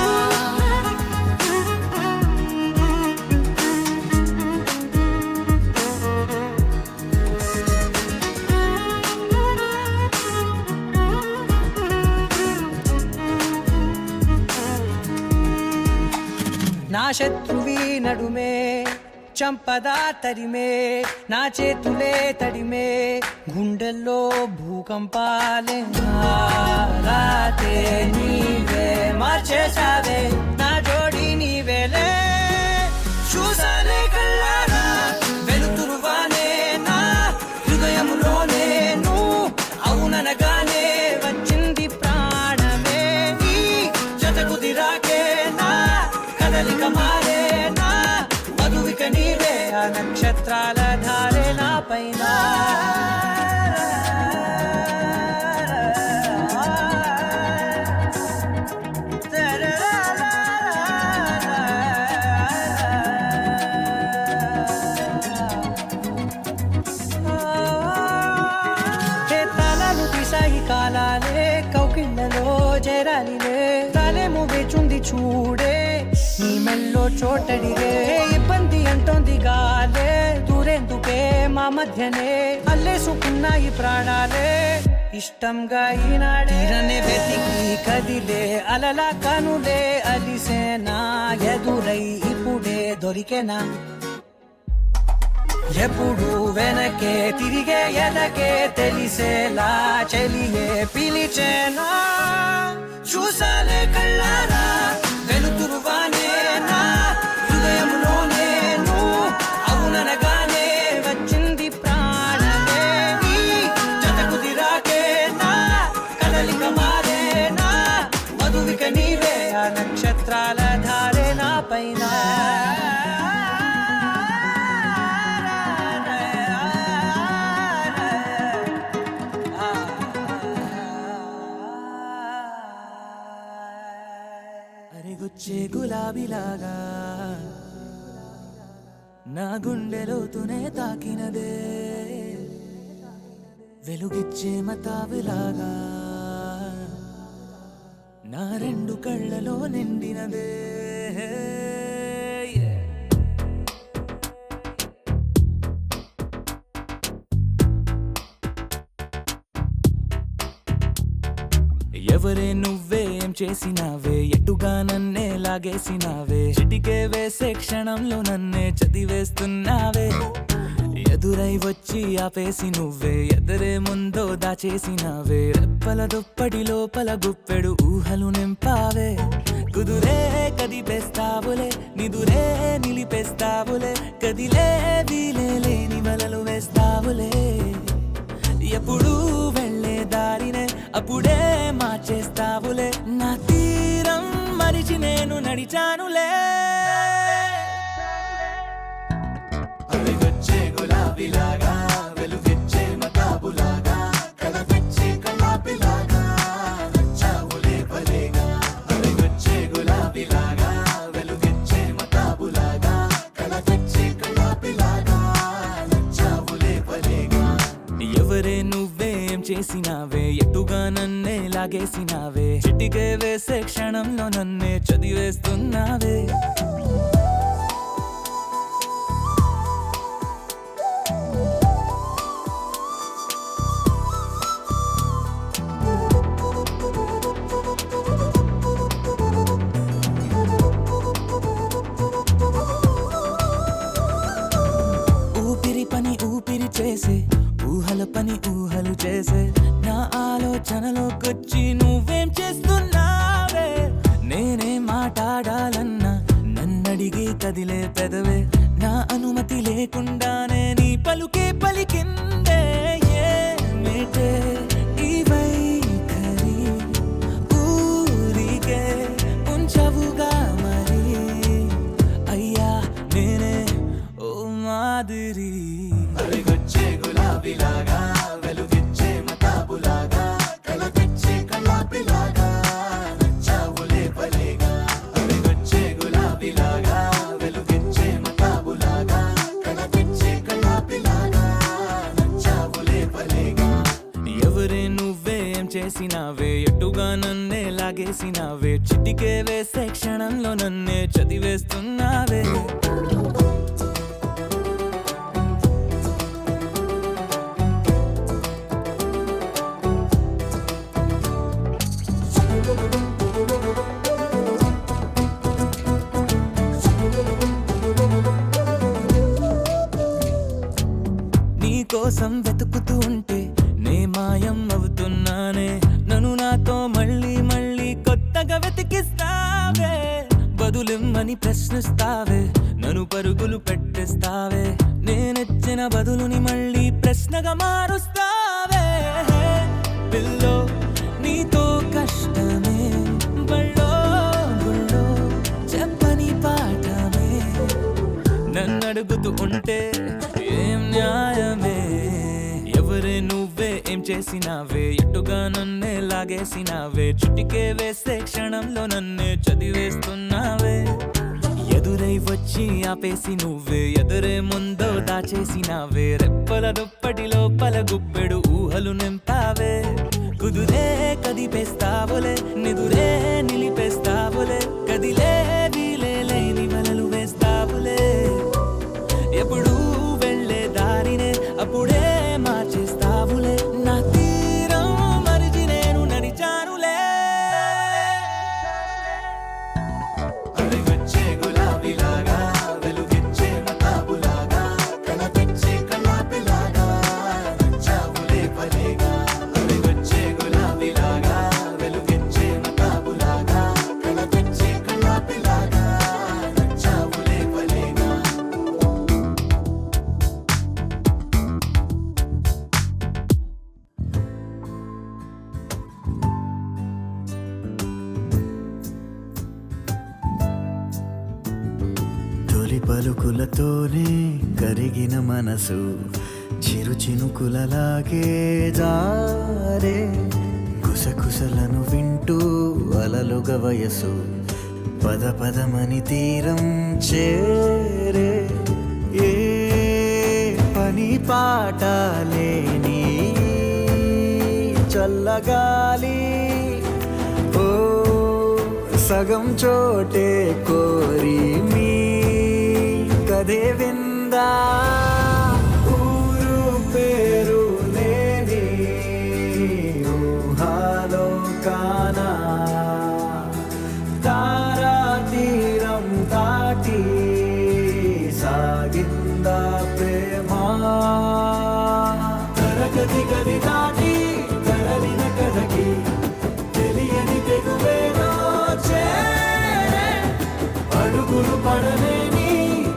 నా శత్రువి నడుమే చంపదా తరిమే నా చేతులే తడిమే గుండెల్లో భూకంపాలే రాతే నీవే మార్చేసావే నా జోడి నీవేలే చూసాలే కళ్ళారా వెలుతురువానే నా హృదయంలోనే అవుననగానే వచ్చింది ప్రాణమే నీ జతకు దిరాకే నా కదలిక మారేనా మధువిక నీవే ఆ నక్షత్రాల ధారే నా పైన తలాలు తీసాయి కాలాలే కౌకిళ్ళలో చేరాలిలే తలేమో వేచుంది చూడే నీ మెల్లో చోటడిగే ఇబ్బంది అంటోంది గాలే దూరేందుకే మా మధ్యనే అల్లేసుకున్నాయి ప్రాణాలే ఇష్టంగా ఈనాడే తీరనే వెతికి కదిలే అలలా కనులే అలిసేనా ఎదురై ఇప్పుడే దొరికెనా ఎప్పుడు వెనకే తిరిగే ఎదకే తెలిసేలా చెలియే పిలిచేనా చూసాలే కళ్ళారా వెలుతురువానే నా హృదయంలోనే అవుననగానే వచ్చింది ప్రాణమే నీ జతకు దిరాకే నా కదలిక మారేనా మధువిక నీవే ఆ నక్షత్రాల ధారే నా పైన అరిగుచ్చే గులాబీలాగా నా గుండెలోతునే తాకినదే వెలుగిచ్చే మతాబులాగా నా రెండు కళ్ళలో నిండినదే ఎవరే నువ్వేం చేసినావే ఎటుగా నన్నే లాగేసినావే చిటికే వేసే క్షణంలో నన్నే చదివేస్తున్నావే ఎదురై వచ్చి ఆపేసి నువ్వే ఎదరే ముందో దాచేసినావే రెప్పల దుప్పటి లోపల గుప్పెడు ఊహలు నింపావే కుదురే కదిపేస్తావులే నిదురే నిలిపేస్తావులే కదిలే వీలే లేని వలలు వేస్తావులే ఎప్పుడు వెళ్ళే దారినే అప్పుడే మార్చేస్తావులే నా తీరం మరిచి నేను నడిచానులే అలిగొచ్చే గులాబీలాగా వెలుగిచ్చే మతాబులాగా కలపిచ్చే కలాపిలాగా నచ్చావులే భలేగా అలిగొచ్చే గులాబీలాగా వెలుగిచ్చే మతాబులాగా కలపిచ్చే కలాపిలాగా నచ్చావులే లాగేసినావే చిటికే వేసే క్షణంలో నన్నే చదివేస్తున్నావే ఊపిరి పని ఊపిరి చేసే ఊహల పని ఊహలు చేసే నా ఆలోచనలోకొచ్చి నువ్వేం చేస్తున్నావే నేనే మాట్లాడాలన్నా నన్నడిగి కదిలే పెదవే నా అనుమతి లేకుండానే నీ పలుకే పలికిందే ఏమిటే ఈ వైఖరి ఊరికే ఉంచవుగా మరి అయ్యా నేనే ఓ మాదిరి అరిగొచ్చే గులాబీలాగా వెలుగిచ్చే మతాబులాగా కలకిచ్చే కలాపిలాగా నచ్చావులే పలేగా అరిగొచ్చే గులాబీలాగా వెలుగిచ్చే మతాబులాగా కలకిచ్చే కలాపిలాగా నచ్చావులే పలేగా ఎవరే నువ్వేం చేసినావే ఎటుగా నన్నే లాగేసినావే చిటికే వేసే క్షణంలో నన్నే చదివేస్తున్నావే నీ కోసం వెతుకుతూ ఉంటే నే మాయం అవుతున్నానే నన్ను నాతో మళ్ళీ మళ్ళీ కొత్తగా వెతికిస్తావే బదులిమ్మని ప్రశ్నిస్తావే నన్ను పరుగులు పెట్టిస్తావే నేనెచ్చిన బదులుని మళ్ళీ ప్రశ్నగా మారుస్తావే పిల్లో నీతో కష్టమే బళ్ళో గుళ్ళో చెప్పని పాఠమే నన్నడుగుతూ ఉంటే ఏం న్యాయమే ఎవరే నువ్వే ఏం చేసినావే ఎటుగా నన్నే లాగేసినావే చుటికే వేసే క్షణంలో నన్నే చదివేస్తున్నావే ఎదురై వచ్చి ఆపేసి నువ్వే ఎదురే ముందో దాచేసినావే రెప్పల దుప్పటి లోపల గుప్పెడు ఊహలు నింపావే కుదురే కదిపేస్తావులే నిదురే నిలిపేస్తావులే కదిలే వీలే లేని వలలు వేస్తావులే ఎప్పుడు వెళ్ళే దారినే అప్పుడే మార్చేస్తావులే నా తీరం మరిచి నేను నడిచానులే అరిగొచ్చే గులాబీలాగా వెలుగిచ్చే మతాబులాగా కలకిచ్చే కలాపిలాగా నచ్చావులే పలేగా అరిగొచ్చే గులాబీలాగా వెలుగిచ్చే మతాబులాగా కలకిచ్చే కలాపిలాగా నచ్చావులే పలేగా తొలి పలుకులతోనే కరిగిన మనసు చిరు చినుకులలాగే జారే కుసకుసలను వింటూ అలలుగ వయసు పద పదమని తీరం చేరే ఏ పని పాట లేని చల్లగాలి ఓ సగం చోటే కోరి మీ కదే విందా ఊరు పేరు లేని ఊహాలో కానా తారా తీరం దాటి సాగిందా ప్రేమ తరగతి గది దాటి తరలిన కథకి తెలియని తెగువేదో చేరే అడుగులు పడలేని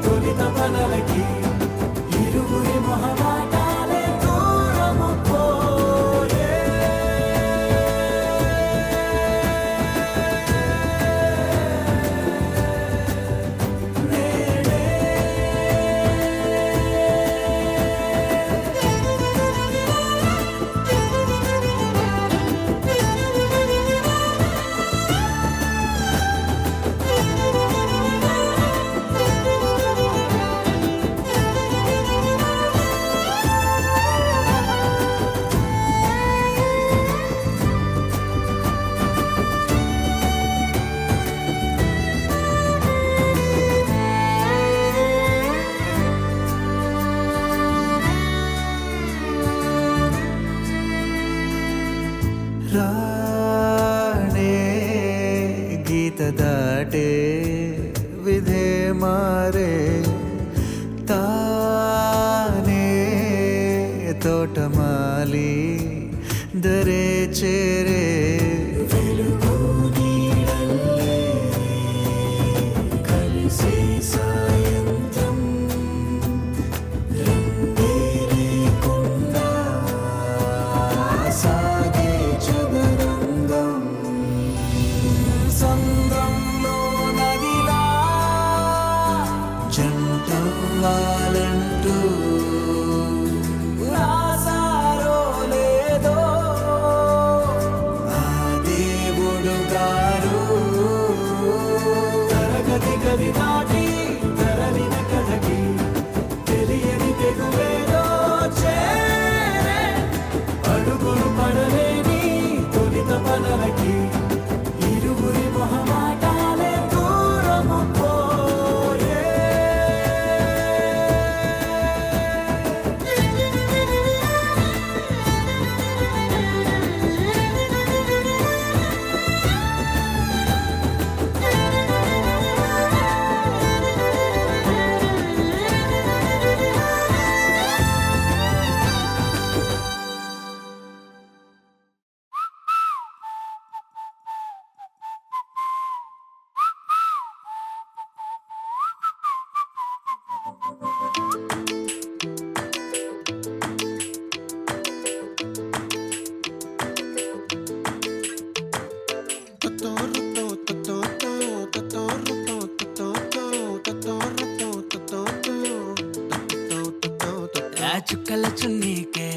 తొలి తపనలకి దాటే విధే మారే తానే తోటమాలి దరే చేరే వెలుగు నీడల్లే కలిసి సాయంత్రం రంగే లేకుండా సాగే చదరంగం సంద్రంలో నదిలా జంటవ్వాలంటూ రాసారో లేదో ఆ దేవుడు గారు తరగతి గది దాటి తరలిన కథకి తెలియని తెగువేదో చేరే అడుగులు పడలేని తొలిత పనులకి ఇరువురి మొహమాటాలే దూరము పోయే ఆ చుక్కల చున్నీకే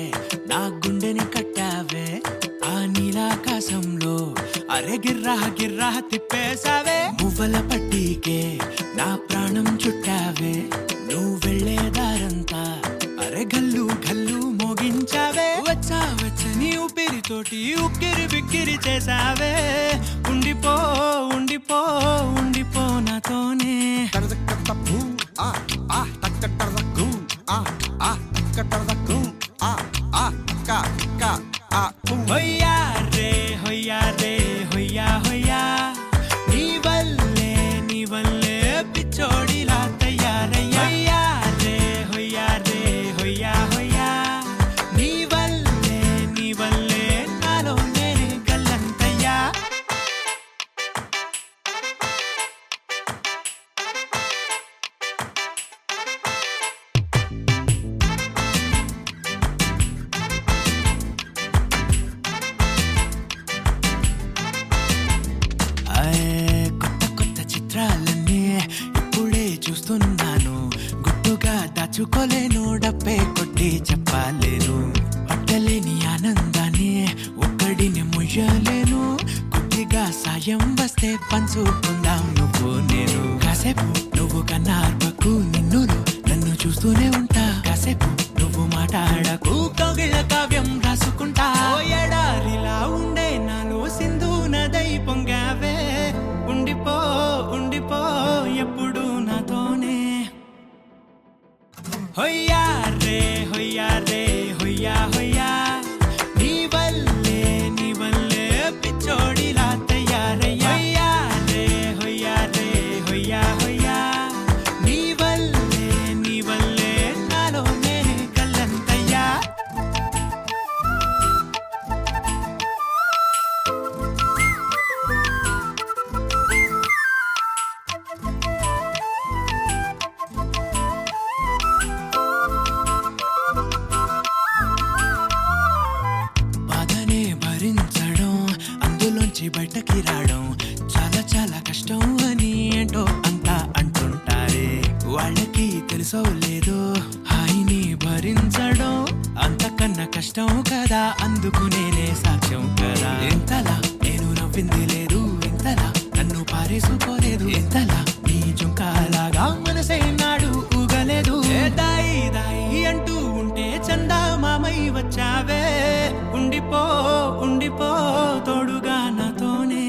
నా గుండెని కట్టావే ఆ నీలాకాశంలో అరే గిర్రా గిర్రా తిప్పేశావే మువ్వల పట్టీకే నా ప్రాణం చుట్టావే నువ్వు వెళ్ళే దారంతా అరే గల్లు గల్లు మోగించావే వచ్చా వచ్చని ఊపిరితోటి ఉక్కిరి బిక్కిరి చేసావే ఉండిపో ఉండిపో ఉండిపో నాతోనే హొయ్యా రే హొయ్యా రే హొయ్యా హొయ్యా నీ వల్లే పిచ్చోడిలా తయారయ్యా హొయ్యా రే హొయ్యా రే హొయ్యా హొయ్యా నీ వల్లే నాలో నేనే గల్లంతయ్యా కొత్త కొత్త చిత్రాలన్నీ ఇప్పుడే చూస్తున్నాను గుట్టుగా దాచుకోలేను డబ్బే కొట్టి చెప్పలేను పట్టలేని ఆనందాన్ని ఒక్కడిని ముయ్యలేను కొద్దిగా సాయం వస్తే పంచుకుందాం నువ్వు నేను కాసేపు నువ్వు కన్నార్పకు నిన్నులో నన్ను చూస్తూనే ఉంటా కాసేపు నువ్వు మాట్లాడకు కౌగిళ్ళ కావ్యం రాసుకుంటా ఓ ఎడారిలా ఉండే నాలో సింధు నదై పొంగావే ఉండిపో ఉండిపో ఎప్పుడు నాతోనే హొయ్యా రే హొయ్యా రే హొయ్యా హొయ్యా నీ వల్లే పిచ్చోడిలా తయారయ్యా హొయ్యా రే హొయ్యా రే హొయ్యా హొయ్యా నీ వల్లే నాలో నేనే గల్లంతయ్యా బాధనే భరించడం అందులోంచి బయటకి రావడం చాలా చాలా కష్టం అని ఏంటో అంతా అంటుంటారే వాళ్ళకి తెలుసో లేదో హాయిని భరించడం అంతకన్నా కష్టం కదా అందుకు నేనే సాక్ష్యం కదా ఎంతలా నేను నవ్వింది లేదు ఇంతలా నన్ను పారేసుకోలేదు ఎంతలా నీ జుంకాలాగా మనసే నాడు ఊగలేదు దాయి దాయి అంటూ ఉంటే చందా మామై వచ్చావే ఉండిపో ఉండిపో తోడుగా నాతోనే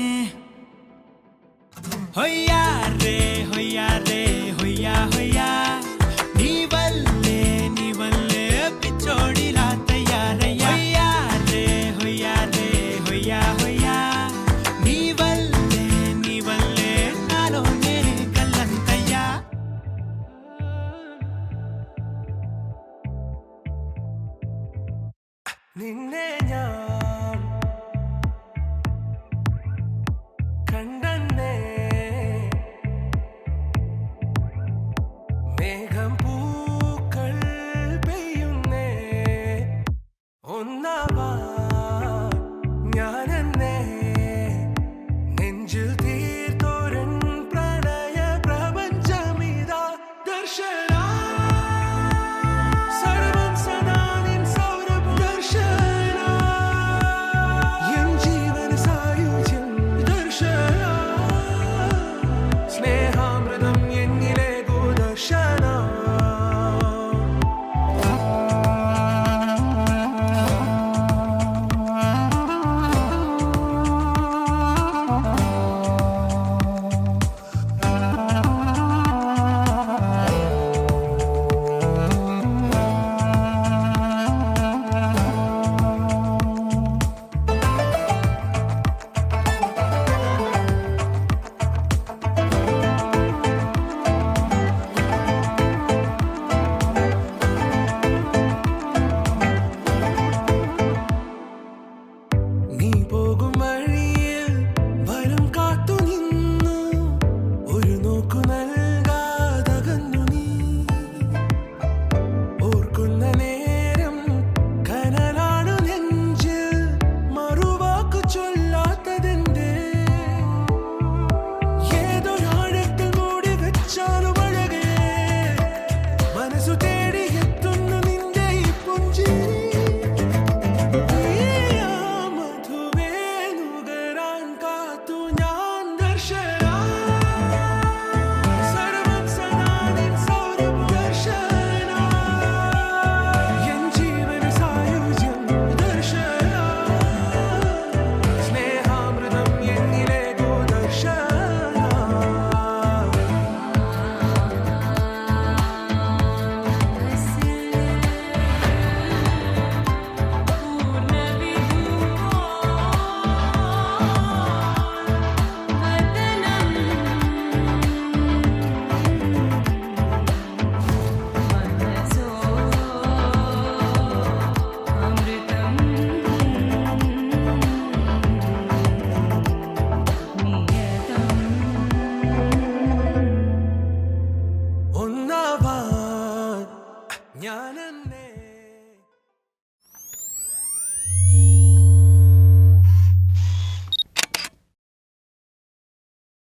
హొయ్యా రే హొయ్యా రే హొయ్యా హొయ్యా